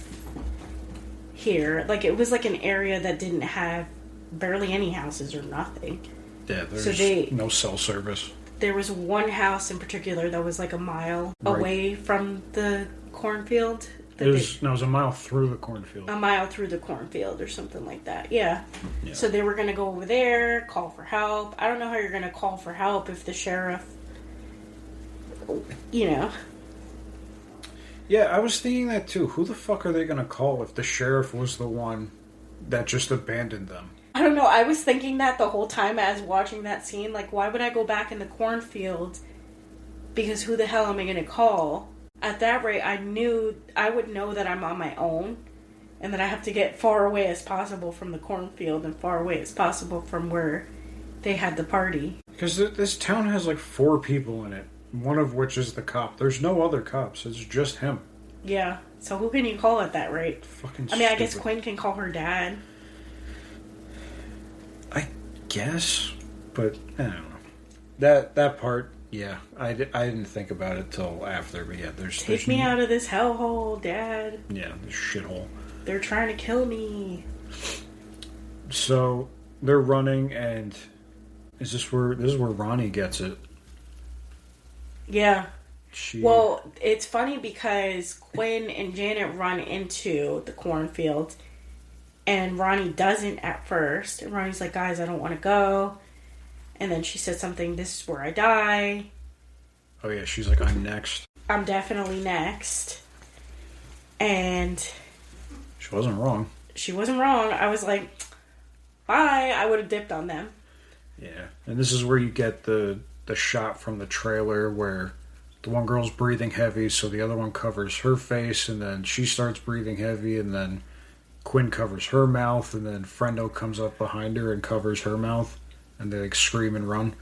here. Like, it was like an area that didn't have barely any houses or nothing. Yeah, there's no cell service. There was one house in particular that was like a mile away from the cornfield. It was a mile through the cornfield. A mile through the cornfield or something like that. Yeah. So they were going to go over there, call for help. I don't know how you're going to call for help if the sheriff, Yeah, I was thinking that too. Who the fuck are they going to call if the sheriff was the one that just abandoned them? I don't know. I was thinking that the whole time as watching that scene. Like, why would I go back in the cornfield? Because who the hell am I going to call? At that rate, I would know that I'm on my own. And that I have to get far away as possible from the cornfield. And far away as possible from where they had the party. Because this town has like 4 people in it. One of which is the cop. There's no other cops. It's just him. Yeah. So who can you call at that rate? Fucking I mean, I guess Quinn can call her dad. I guess, but I don't know. That part, yeah, I didn't think about it till after, but yeah, Take me out of this hellhole, Dad. Yeah, this shithole. They're trying to kill me. So they're running, and this is where Ronnie gets it. Yeah. Well, it's funny because Quinn and Janet run into the cornfield. And Ronnie doesn't at first. And Ronnie's like, guys, I don't want to go. And then she said something, this is where I die. Oh, yeah, she's like, I'm next. I'm definitely next. And She wasn't wrong. She wasn't wrong. I was like, bye. I would have dipped on them. Yeah. And this is where you get the shot from the trailer where the one girl's breathing heavy, so the other one covers her face, and then she starts breathing heavy, and then Quinn covers her mouth, and then Frendo comes up behind her and covers her mouth, and they like scream and run.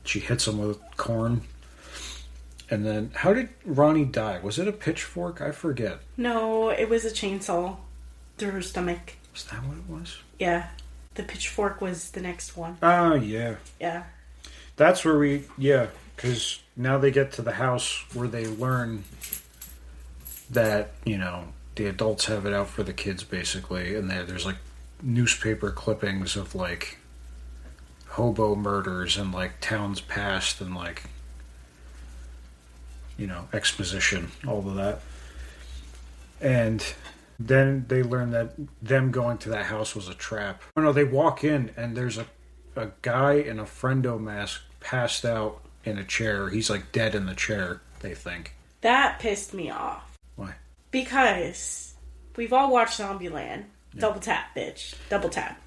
She hits him with corn. And then, how did Ronnie die? Was it a pitchfork? I forget. No, it was a chainsaw through her stomach. Is that what it was? Yeah. The pitchfork was the next one. Oh, yeah. Yeah. That's where because now they get to the house where they learn that, the adults have it out for the kids, basically. And there's, like, newspaper clippings of, like, hobo murders and, like, towns past and, like, exposition, all of that. And then they learn that them going to that house was a trap. Oh, no, they walk in and there's a guy in a Frendo mask passed out in a chair. He's, like, dead in the chair, they think. That pissed me off. Why? Because we've all watched Zombieland. Yeah. Double tap, bitch. Double tap.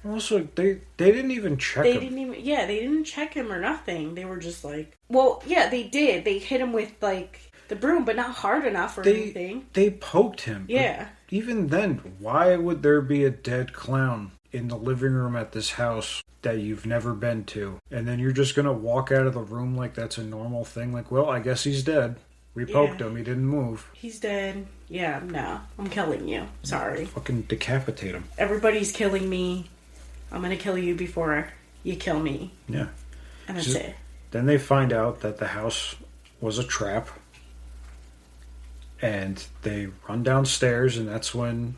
Also, they didn't even check him. They didn't check him or nothing. They were just like... Well, yeah, they did. They hit him with, like, the broom, but not hard enough or anything. They poked him. Yeah. Even then, why would there be a dead clown in the living room at this house that you've never been to? And then you're just going to walk out of the room like that's a normal thing? Like, well, I guess he's dead. We poked him. He didn't move. He's dead. Yeah, no. I'm killing you. Sorry. Fucking decapitate him. Everybody's killing me. I'm going to kill you before you kill me. Yeah. And that's it. Then they find out that the house was a trap. And they run downstairs, and that's when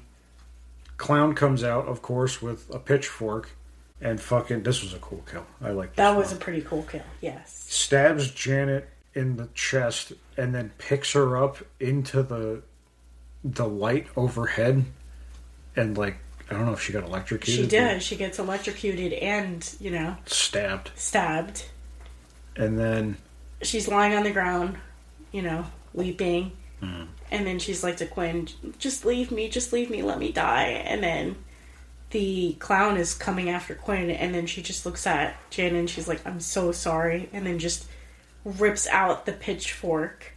Clown comes out, of course, with a pitchfork. And fucking, this was a cool kill. I like this. That was a pretty cool kill, yes. Stabs Janet in the chest and then picks her up into the light overhead. And, like, I don't know if she got electrocuted. She did. She gets electrocuted and, Stabbed. And then... She's lying on the ground, weeping. Mm. And then she's like to Quinn, just leave me, let me die. And then the clown is coming after Quinn, and then she just looks at Jen and she's like, I'm so sorry. And then just rips out the pitchfork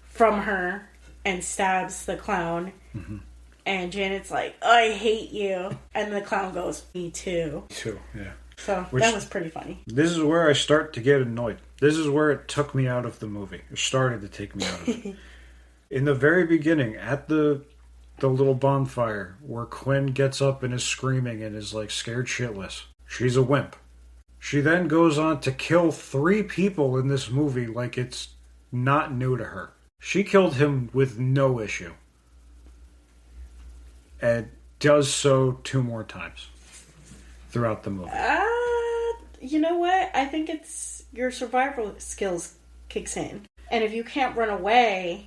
from her and stabs the clown. Mm-hmm. And Janet's like, I hate you. And the clown goes, me too. Yeah. So that was pretty funny. This is where I start to get annoyed. This is where it took me out of the movie. It started to take me out of it. In the very beginning, at the little bonfire, where Quinn gets up and is screaming and is like scared shitless, she's a wimp. She then goes on to kill 3 people in this movie like it's not new to her. She killed him with no issue. And does so 2 more times throughout the movie. You know what? I think it's your survival skills kicks in. And if you can't run away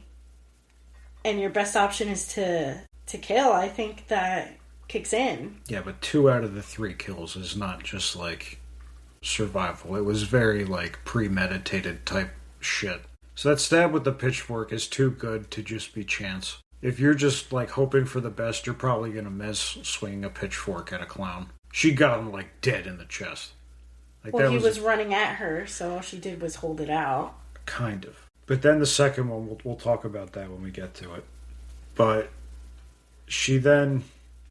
and your best option is to kill, I think that kicks in. Yeah, but 2 out of the 3 kills is not just like survival. It was very like premeditated type shit. So that stab with the pitchfork is too good to just be chance. If you're just like hoping for the best, you're probably going to miss swinging a pitchfork at a clown. She got him like dead in the chest. Like, well, he was running at her, so all she did was hold it out. Kind of. But then the second one, we'll talk about that when we get to it. But she then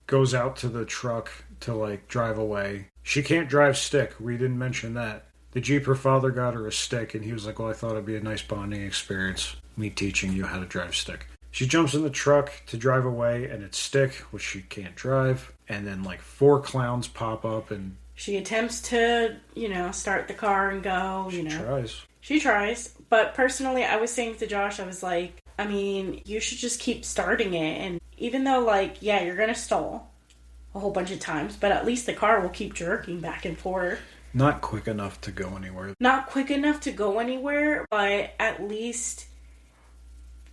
goes out to the truck to like drive away. She can't drive stick. We didn't mention that. The Jeep, her father got her a stick, and he was like, well, I thought it'd be a nice bonding experience, me teaching you how to drive stick. She jumps in the truck to drive away, and it's stick, which she can't drive. And then like 4 clowns pop up, and she attempts to, start the car and go, She tries. But personally, I was saying to Josh, I was like, I mean, you should just keep starting it. And even though, like, yeah, you're going to stall a whole bunch of times, but at least the car will keep jerking back and forth. Not quick enough to go anywhere. Not quick enough to go anywhere, but at least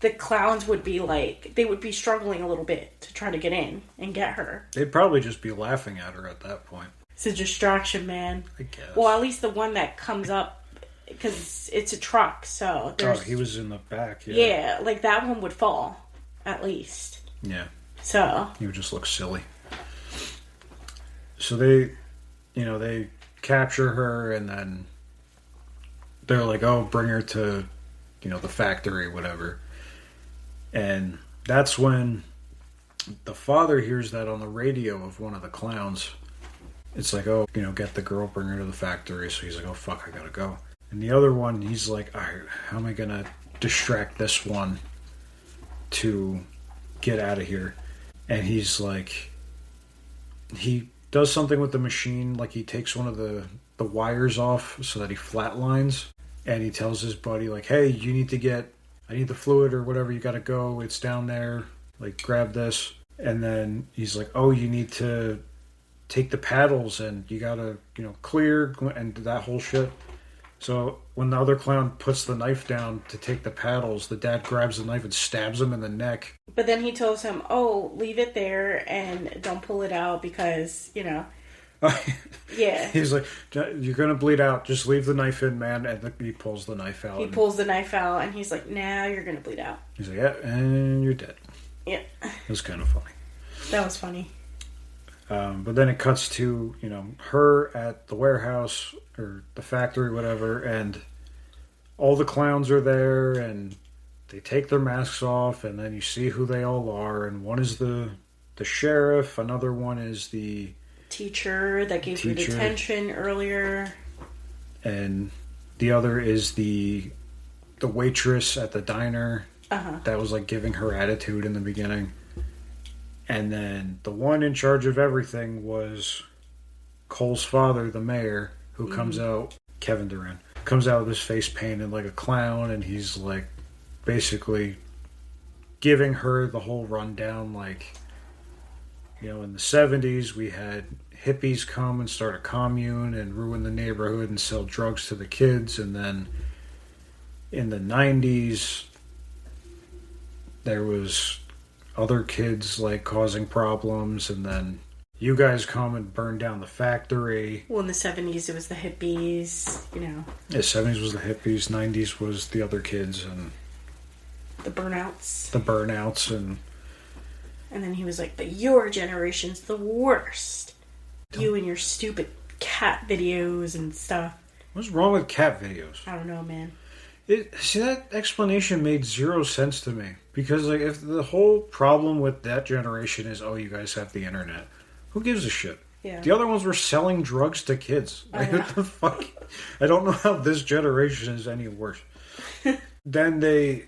the clowns would be like, they would be struggling a little bit to try to get in and get her. They'd probably just be laughing at her at that point. It's a distraction, man. I guess. Well, at least the one that comes up, because it's a truck, so Oh, he was in the back, Yeah, like that one would fall, at least. Yeah. So he would just look silly. So they capture her, and then they're like, oh, bring her to, the factory, whatever. And that's when the father hears that on the radio of one of the clowns. It's like, oh, get the girl, bring her to the factory. So he's like, oh, fuck, I gotta go. And the other one, he's like, all right, how am I gonna distract this one to get out of here? And he's like, he does something with the machine, like he takes one of the wires off so that he flatlines, and he tells his buddy, like, hey, I need the fluid or whatever, you gotta go, it's down there, like, grab this. And then he's like, oh, you need to take the paddles and you gotta, clear, and that whole shit. So when the other clown puts the knife down to take the paddles, the dad grabs the knife and stabs him in the neck. But then he tells him, oh, leave it there and don't pull it out because, Yeah. He's like, you're going to bleed out. Just leave the knife in, man. And he pulls the knife out. He pulls the knife out and he's like, now you're going to bleed out. He's like, yeah, and you're dead. Yeah. It was kind of funny. That was funny. But then it cuts to, her at the warehouse or the factory, whatever, and all the clowns are there, and they take their masks off, and then you see who they all are, and one is the sheriff, another one is the teacher that gave her detention earlier, and the other is the waitress at the diner that was like giving her attitude in the beginning. And then the one in charge of everything was Cole's father, the mayor, who comes out, Kevin Durant, comes out with his face painted like a clown, and he's like basically giving her the whole rundown, like, in the 70s we had hippies come and start a commune and ruin the neighborhood and sell drugs to the kids, and then in the 90s there was other kids like causing problems, and then you guys come and burn down the factory. Well, in the 70s it was the hippies, The 70s was the hippies, 90s was the other kids and the burnouts. And then he was like, but your generation's the worst. You and your stupid cat videos and stuff. What's wrong with cat videos? I don't know, man. See, that explanation made zero sense to me. Because, like, if the whole problem with that generation is, oh, you guys have the internet, who gives a shit? Yeah. The other ones were selling drugs to kids. Like, what the fuck? I don't know how this generation is any worse. Then they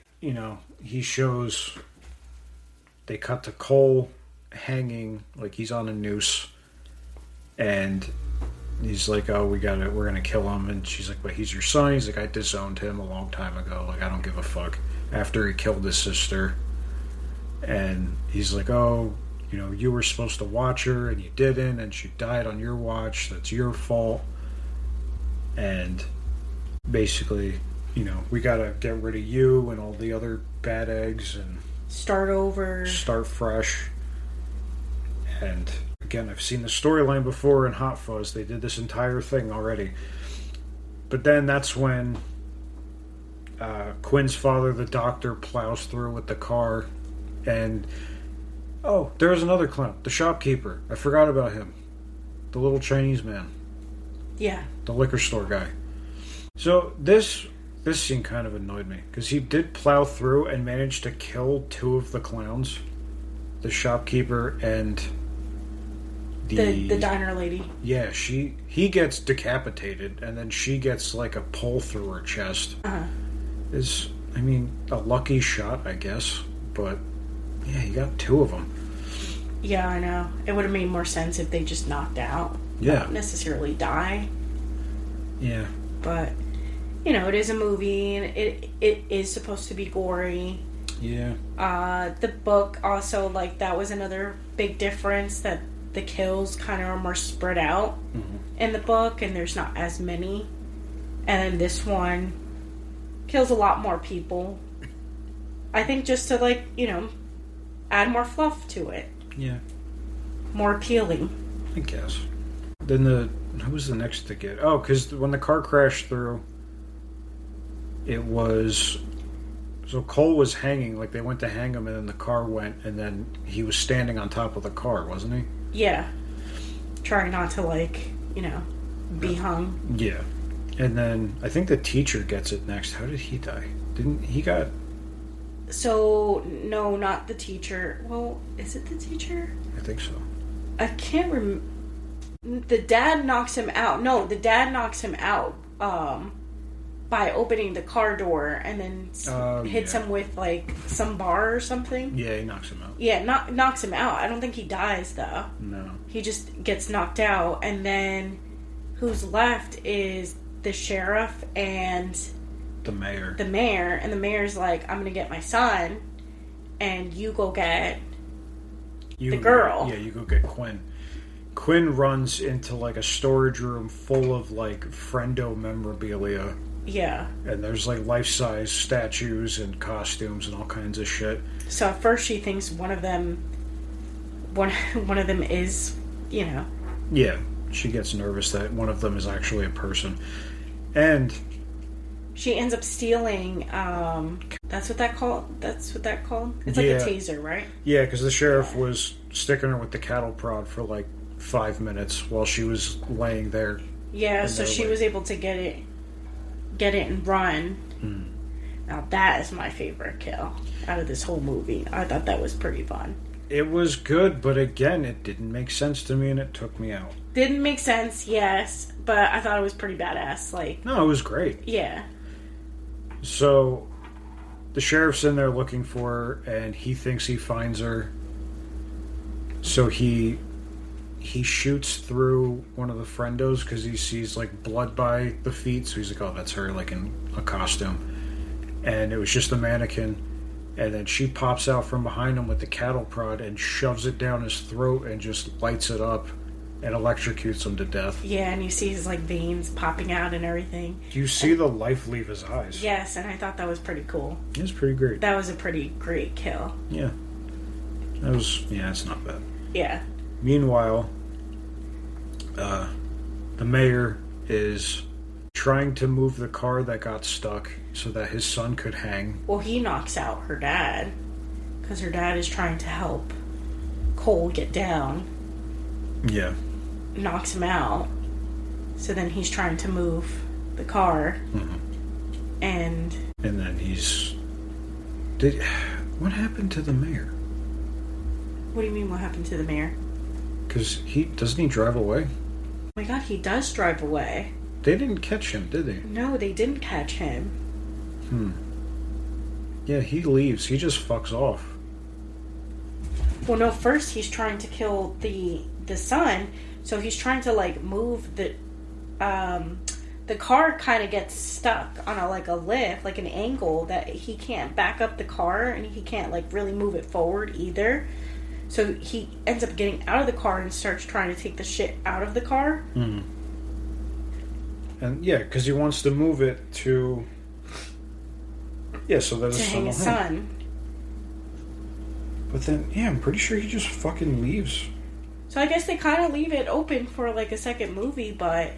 cut to Cole hanging, like he's on a noose. And he's like, oh, we're going to kill him. And she's like, but he's your son. He's like, I disowned him a long time ago. Like, I don't give a fuck. After he killed his sister. And he's like, oh, you were supposed to watch her and you didn't, and she died on your watch. That's your fault. And basically, we gotta get rid of you and all the other bad eggs and start over. Start fresh. And again, I've seen the storyline before in Hot Fuzz. They did this entire thing already. But then that's when Quinn's father, the doctor, plows through with the car. And, oh, there was another clown. The shopkeeper. I forgot about him. The little Chinese man. Yeah. The liquor store guy. So this scene kind of annoyed me. Because he did plow through and managed to kill two of the clowns. The shopkeeper and the diner lady. Yeah, he gets decapitated, and then she gets like a pole through her chest. Is, a lucky shot, I guess, but yeah, you got two of them. Yeah, I know. It would have made more sense if they just knocked out. Yeah. Not necessarily die. Yeah. But, it is a movie, and it is supposed to be gory. Yeah. The book also, like, that was another big difference, that the kills kind of are more spread out in the book, and there's not as many. And then this one kills a lot more people. I think just to, like, add more fluff to it. Yeah. More appealing. I guess. Then who was the next to get? Oh, because when the car crashed through, it was So Cole was hanging, like they went to hang him, and then the car went, and then he was standing on top of the car, wasn't he? Yeah. Trying not to, like, be hung. Yeah. And then I think the teacher gets it next. How did he die? Didn't he got... So, no, not the teacher. Well, is it the teacher? I think so. I can't remember. The dad knocks him out. No, the dad knocks him out by opening the car door and then hits him with, like, some bar or something. Yeah, he knocks him out. Yeah, knocks him out. I don't think he dies, though. No. He just gets knocked out. And then who's left is the sheriff and... The mayor. And the mayor's like, I'm going to get my son, and you go get the girl. Yeah, you go get Quinn. Quinn runs into, like, a storage room full of, like, friendo memorabilia. Yeah. And there's, like, life-size statues and costumes and all kinds of shit. So at first she thinks one of them is, Yeah, she gets nervous that one of them is actually a person. And... she ends up stealing, that's what that called? It's like a taser, right? Yeah, because the sheriff was sticking her with the cattle prod for, like, 5 minutes while she was laying there. Yeah, so she was able to get it and run. Mm. Now that is my favorite kill out of this whole movie. I thought that was pretty fun. It was good, but again, it didn't make sense to me and it took me out. Didn't make sense, yes, but I thought it was pretty badass. Like, no, it was great. Yeah. So, the sheriff's in there looking for her, and he thinks he finds her. So he shoots through one of the friendos because he sees, like, blood by the feet. So he's like, oh, that's her, like, in a costume. And it was just a mannequin. And then she pops out from behind him with the cattle prod and shoves it down his throat and just lights it up and electrocutes him to death. Yeah, and you see his, like, veins popping out and everything. You see the life leave his eyes. Yes, and I thought that was pretty cool. It was pretty great. That was a pretty great kill. Yeah. It's not bad. Yeah. Meanwhile, the mayor is trying to move the car that got stuck so that his son could hang. Well, he knocks out her dad because her dad is trying to help Cole get down. Yeah. Knocks him out. So then he's trying to move the car. Mm-hmm. And then what happened to the mayor? What do you mean, what happened to the mayor? Because doesn't he drive away? Oh my god, he does drive away. They didn't catch him, did they? No, they didn't catch him. Yeah, he leaves. He just fucks off. Well, no, first he's trying to kill the son, so he's trying to, like, move the car kind of gets stuck on a lift, like an angle that he can't back up the car, and he can't, like, really move it forward either. So he ends up getting out of the car and starts trying to take the shit out of the car. Mm-hmm. And yeah, because he wants to move it to... Yeah, so that his son will hang. But then, yeah, I'm pretty sure he just fucking leaves. So I guess they kind of leave it open for, like, a second movie, but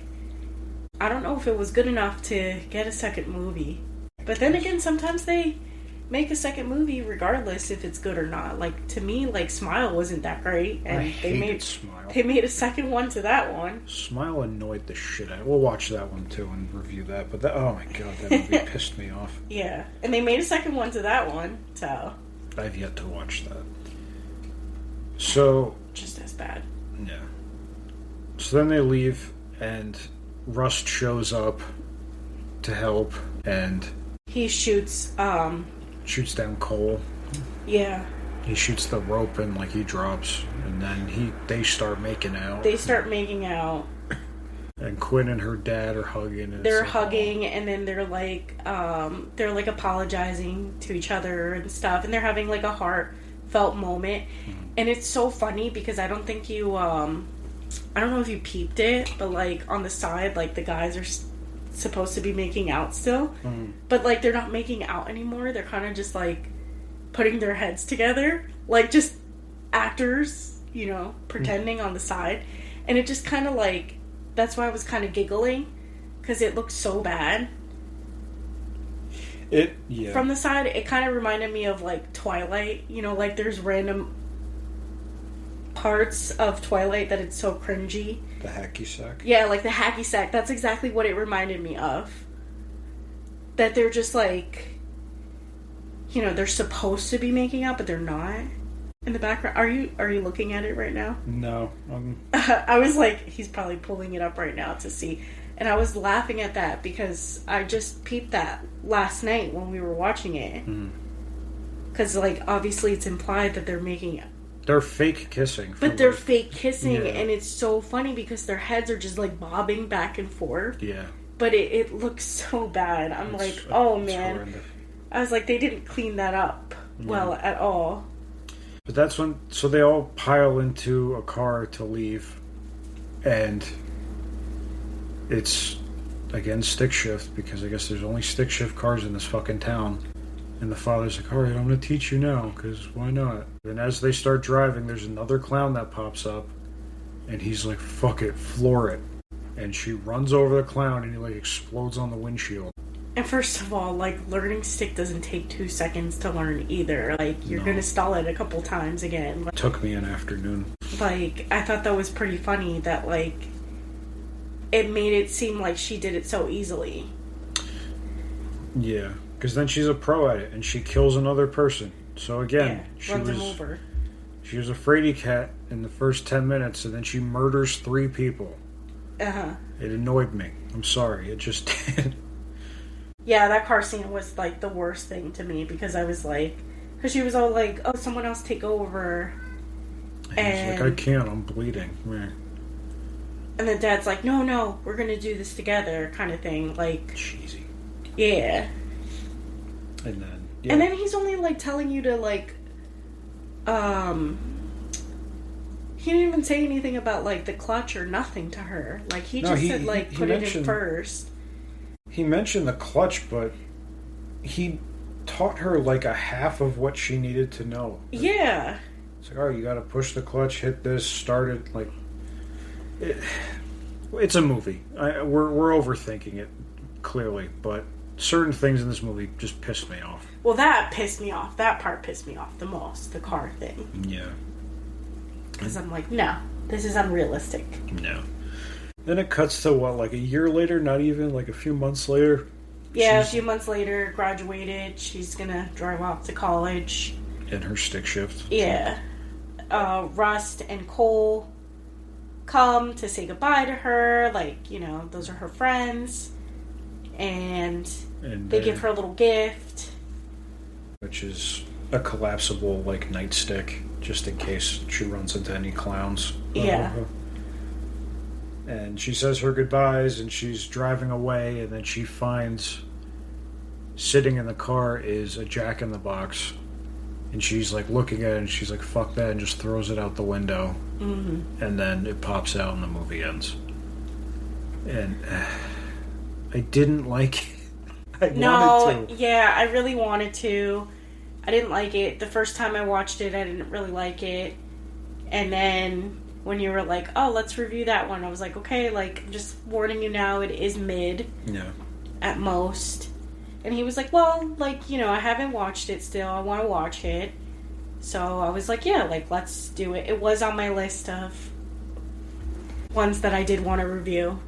I don't know if it was good enough to get a second movie. But then again, sometimes they make a second movie regardless if it's good or not. Like, to me, like, Smile wasn't that great, and they made a second one to that one. Smile annoyed the shit out of it. We'll watch that one too and review that. But oh my god, that movie pissed me off. Yeah, and they made a second one to that one, so I've yet to watch that. So just as bad. Yeah. So then they leave, and Rust shows up to help, and he shoots down Cole. Yeah. He shoots the rope and, like, he drops, and then they start making out. And Quinn and her dad are hugging. And they're hugging, and then they're like apologizing to each other and stuff, and they're having, like, a heartfelt moment. Mm-hmm. And it's so funny because I don't think you I don't know if you peeped it, but, like, on the side, like, the guys are supposed to be making out still, but, like, they're not making out anymore. They're kind of just, like, putting their heads together, like, just actors, pretending on the side. And it just kind of, like, that's why I was kind of giggling, because it looked so bad. From the side, it kind of reminded me of, like, Twilight. You know, like, there's random parts of Twilight that it's so cringy. The hacky sack? Yeah, like the hacky sack. That's exactly what it reminded me of. That they're just, like, you know, they're supposed to be making out, but they're not. In the background, are you looking at it right now? No. I was like, he's probably pulling it up right now to see. And I was laughing at that because I just peeped that last night when we were watching it. Because, like, obviously it's implied that they're making it. They're fake kissing. But they're fake kissing, and it's so funny because their heads are just, like, bobbing back and forth. Yeah. But it looks so bad. I'm like, oh, man. Horrendous. I was like, they didn't clean that up well at all. But that's when... So they all pile into a car to leave. And it's, again, stick shift. Because I guess there's only stick shift cars in this fucking town. And the father's like, alright, I'm going to teach you now. Because why not? And as they start driving, there's another clown that pops up. And he's like, fuck it, floor it. And she runs over the clown and he, like, explodes on the windshield. And first of all, like, learning stick doesn't take 2 seconds to learn either. Like, you're going to stall it a couple times again. Like, took me an afternoon. Like, I thought that was pretty funny that, like, it made it seem like she did it so easily. Yeah, because then she's a pro at it and she kills another person. So again, runs him over. She was a fraidy cat in the first 10 minutes and then she murders 3 people. It annoyed me. I'm sorry, it just did. Yeah, that car scene was, like, the worst thing to me because I was like... Because she was all like, oh, someone else take over. And he's like, I can't, I'm bleeding. And then Dad's like, no, we're going to do this together, kind of thing. Like... Cheesy. Yeah. And then... Yeah. And then he's only, like, telling you to, like... He didn't even say anything about, like, the clutch or nothing to her. Like, he said, like, put it in first. He mentioned the clutch, but he taught her, like, a half of what she needed to know. Yeah. It's like, alright, you gotta push the clutch, hit this, start it, like... It's a movie. We're overthinking it, clearly, but certain things in this movie just pissed me off. Well, that pissed me off. That part pissed me off the most, the car thing. Yeah. Because I'm like, no, this is unrealistic. No. Then it cuts to, what, like a year later? Not even, like a few months later? Yeah, a few months later, graduated. She's gonna drive off to college. In her stick shift. Yeah. Rust and Cole come to say goodbye to her. Like, you know, those are her friends. And they give her a little gift. Which is a collapsible, like, nightstick, just in case she runs into any clowns. Yeah. And she says her goodbyes, and she's driving away, and then she finds, sitting in the car is a Jack-in-the-Box. And she's, like, looking at it, and she's like, fuck that, and just throws it out the window. Mm-hmm. And then it pops out, and the movie ends. And I didn't like it. I wanted to. Yeah, I really wanted to. I didn't like it. The first time I watched it, I didn't really like it. And then when you were like, oh, let's review that one, I was like, okay, like, I'm just warning you now, it is mid. Yeah. At most. And he was like, well, like, you know, I haven't watched it still. I want to watch it. So I was like, yeah, like, let's do it. It was on my list of ones that I did want to review.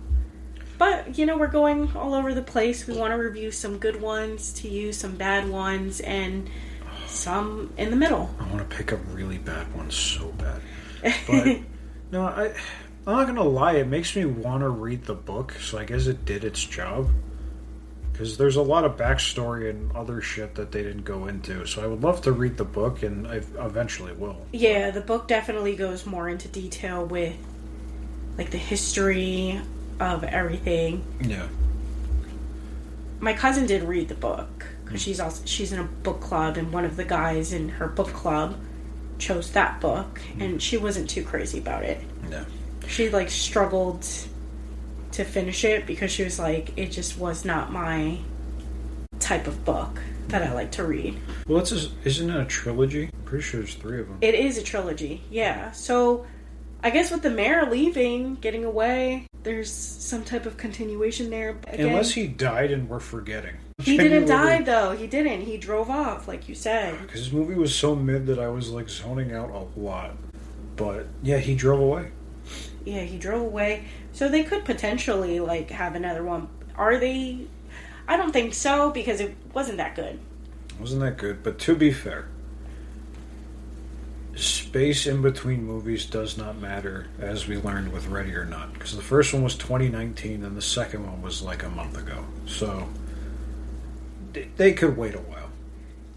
But, you know, we're going all over the place. We want to review some good ones to you, some bad ones, and some in the middle. I want to pick up really bad ones so bad. But, no, I'm not going to lie. It makes me want to read the book, so I guess it did its job. Because there's a lot of backstory and other shit that they didn't go into. So I would love to read the book, and I eventually will. Yeah, the book definitely goes more into detail with, like, the history of everything. Yeah. My cousin did read the book because she's in a book club, and one of the guys in her book club chose that book, and she wasn't too crazy about it. No. She, like, struggled to finish it because she was like, it just was not my type of book that I like to read. Well, isn't it a trilogy? I'm pretty sure there's 3 of them. It is a trilogy, yeah. So I guess with the mayor leaving, getting away, there's some type of continuation there. Again, unless he died and we're forgetting. He didn't die, though. He didn't. He drove off, like you said. Because this movie was so mid that I was, like, zoning out a lot. But, yeah, he drove away. Yeah, he drove away. So they could potentially, like, have another one. Are they? I don't think so, because it wasn't that good. It wasn't that good, but to be fair, space in between movies does not matter, as we learned with Ready or Not. Because the first one was 2019, and the second one was, like, a month ago. So, they could wait a while.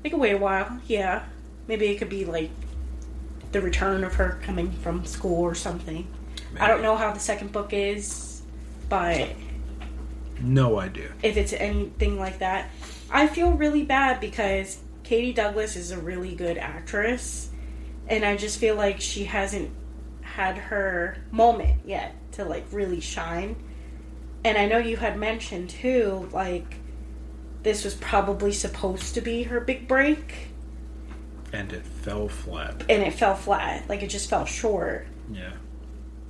They could wait a while, yeah. Maybe it could be, like, the return of her coming from school or something. Maybe. I don't know how the second book is, but... No idea. If it's anything like that. I feel really bad because Katie Douglas is a really good actress, and I just feel like she hasn't had her moment yet to, like, really shine. And I know you had mentioned, too, like, this was probably supposed to be her big break. And it fell flat. And it fell flat. Like, it just fell short. Yeah.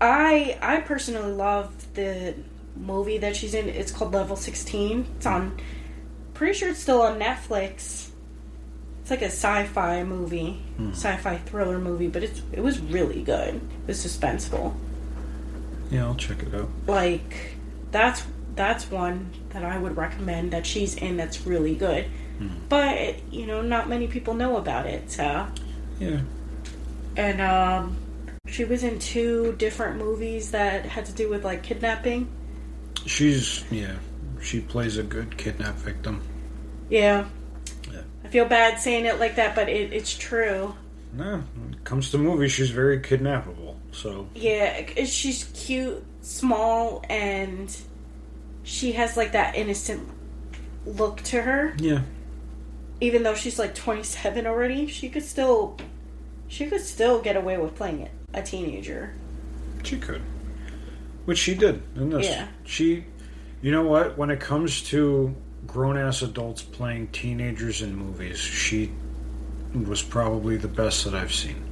I personally love the movie that she's in. It's called Level 16. It's on... Pretty sure it's still on Netflix. It's like a sci-fi movie. Sci-fi thriller movie. But it was really good. It was suspenseful. Yeah, I'll check it out. Like, that's one that I would recommend that she's in that's really good. But, you know, not many people know about it, so... Yeah. And, she was in 2 different movies that had to do with, like, kidnapping. She plays a good kidnap victim. Yeah. I feel bad saying it like that, but it's true. No, when it comes to movies, she's very kidnappable, so... Yeah, she's cute, small, and she has, like, that innocent look to her. Yeah. Even though she's, like, 27 already, she could still get away with playing a teenager. She could. Which she did in this. Yeah. You know what? When it comes to grown-ass adults playing teenagers in movies, she was probably the best that I've seen.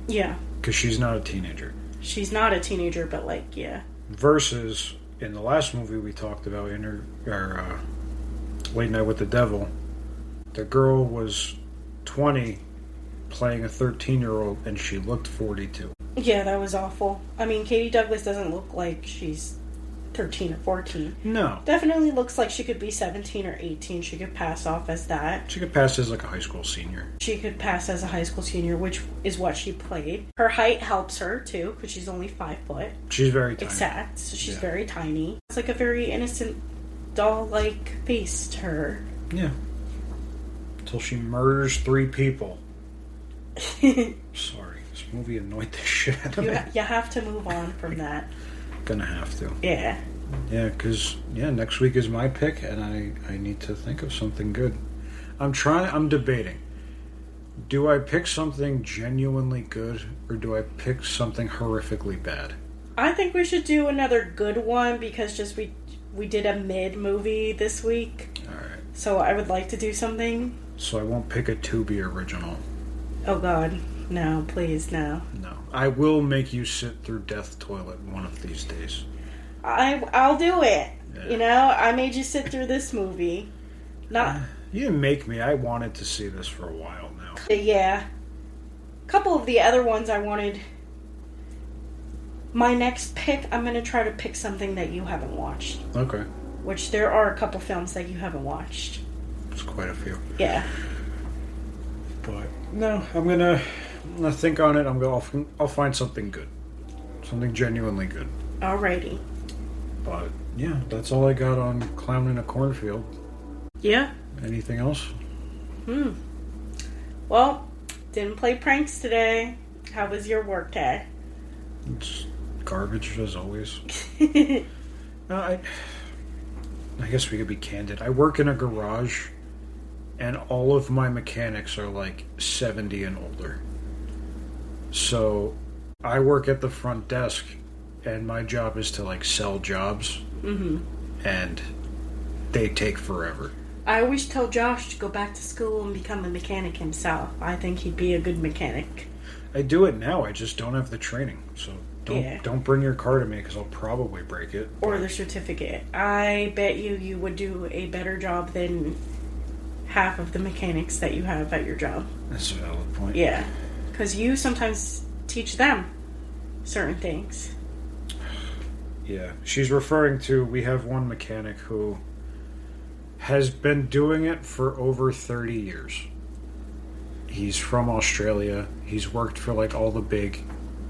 Yeah. Because she's not a teenager. She's not a teenager, but, like, yeah. Versus, in the last movie we talked about, in her Late Night with the Devil, the girl was 20 playing a 13-year-old, and she looked 42. Yeah, that was awful. I mean, Katie Douglas doesn't look like she's 13 or 14. No. Definitely looks like she could be 17 or 18. She could pass off as that. She could pass as, like, a high school senior. She could pass as a high school senior, which is what she played. Her height helps her, too, because she's only 5 foot. She's very tiny. Exact. So she's very tiny. It's like a very innocent, doll-like face to her. Yeah. Until she murders 3 people. Sorry. This movie annoyed the shit out of me. You have to move on from that. Gonna have to. Yeah. Yeah, because, next week is my pick, and I need to think of something good. I'm debating. Do I pick something genuinely good, or do I pick something horrifically bad? I think we should do another good one, because we did a mid movie this week. Alright. So I would like to do something. So I won't pick a Tubi original. Oh God. No, please, no. No. I will make you sit through Death Toilet one of these days. I'll do it. Yeah. You know, I made you sit through this movie. Not. You didn't make me. I wanted to see this for a while now. Yeah. A couple of the other ones I wanted. My next pick, I'm going to try to pick something that you haven't watched. Okay. Which there are a couple films that you haven't watched. There's quite a few. Yeah. But no, I'm gonna think on it. I'll find something good, something genuinely good. Alrighty. But yeah, that's all I got on Clown in a Cornfield. Yeah. Anything else? Well, didn't play pranks today. How was your work day? It's garbage as always. No, I guess we could be candid. I work in a garage, and all of my mechanics are like 70 and older. So I work at the front desk, and my job is to like sell jobs, and they take forever. I always tell Josh to go back to school and become a mechanic himself. I think he'd be a good mechanic. I do it now. I just don't have the training. So Don't bring your car to me because I'll probably break it. Or the certificate. I bet you would do a better job than half of the mechanics that you have at your job. That's a valid point. Yeah. Because you sometimes teach them certain things. Yeah. She's referring to, we have one mechanic who has been doing it for over 30 years. He's from Australia. He's worked for like all the big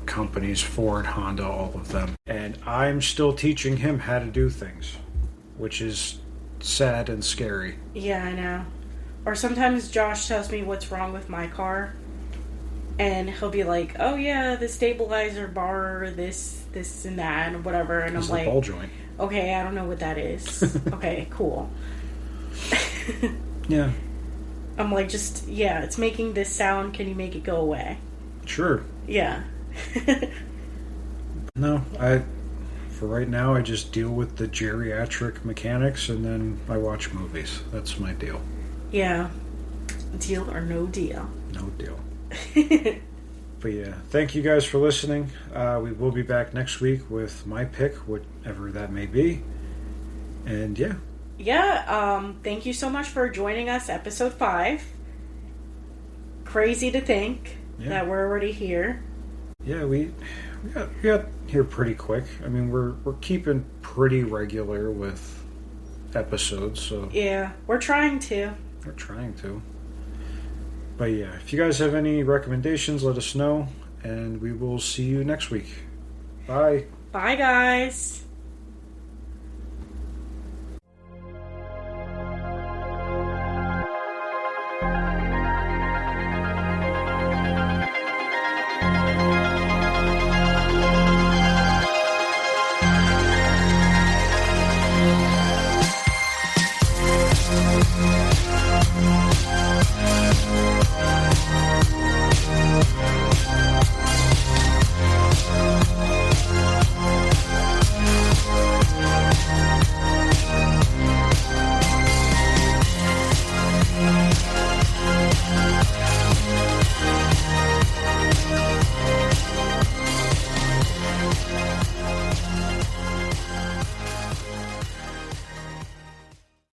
companies, Ford, Honda, all of them. And I'm still teaching him how to do things, which is sad and scary. Yeah, I know. Or sometimes Josh tells me what's wrong with my car, and he'll be like, "Oh yeah, the stabilizer bar, this and that, and whatever." And It's I'm like, ball joint. "Okay, I don't know what that is." Okay, cool. Yeah. I'm like, it's making this sound. Can you make it go away? Sure. Yeah. No, for right now I just deal with the geriatric mechanics and then I watch movies. That's my deal. Yeah. Deal or no deal. No deal. But yeah, thank you guys for listening. We will be back next week with my pick, whatever that may be. And yeah. Yeah, thank you so much for joining us, episode 5. Crazy to think that we're already here. Yeah, we got here pretty quick. I mean, we're keeping pretty regular with episodes, so yeah, we're trying to. But yeah, if you guys have any recommendations, let us know, and we will see you next week. Bye. Bye, guys.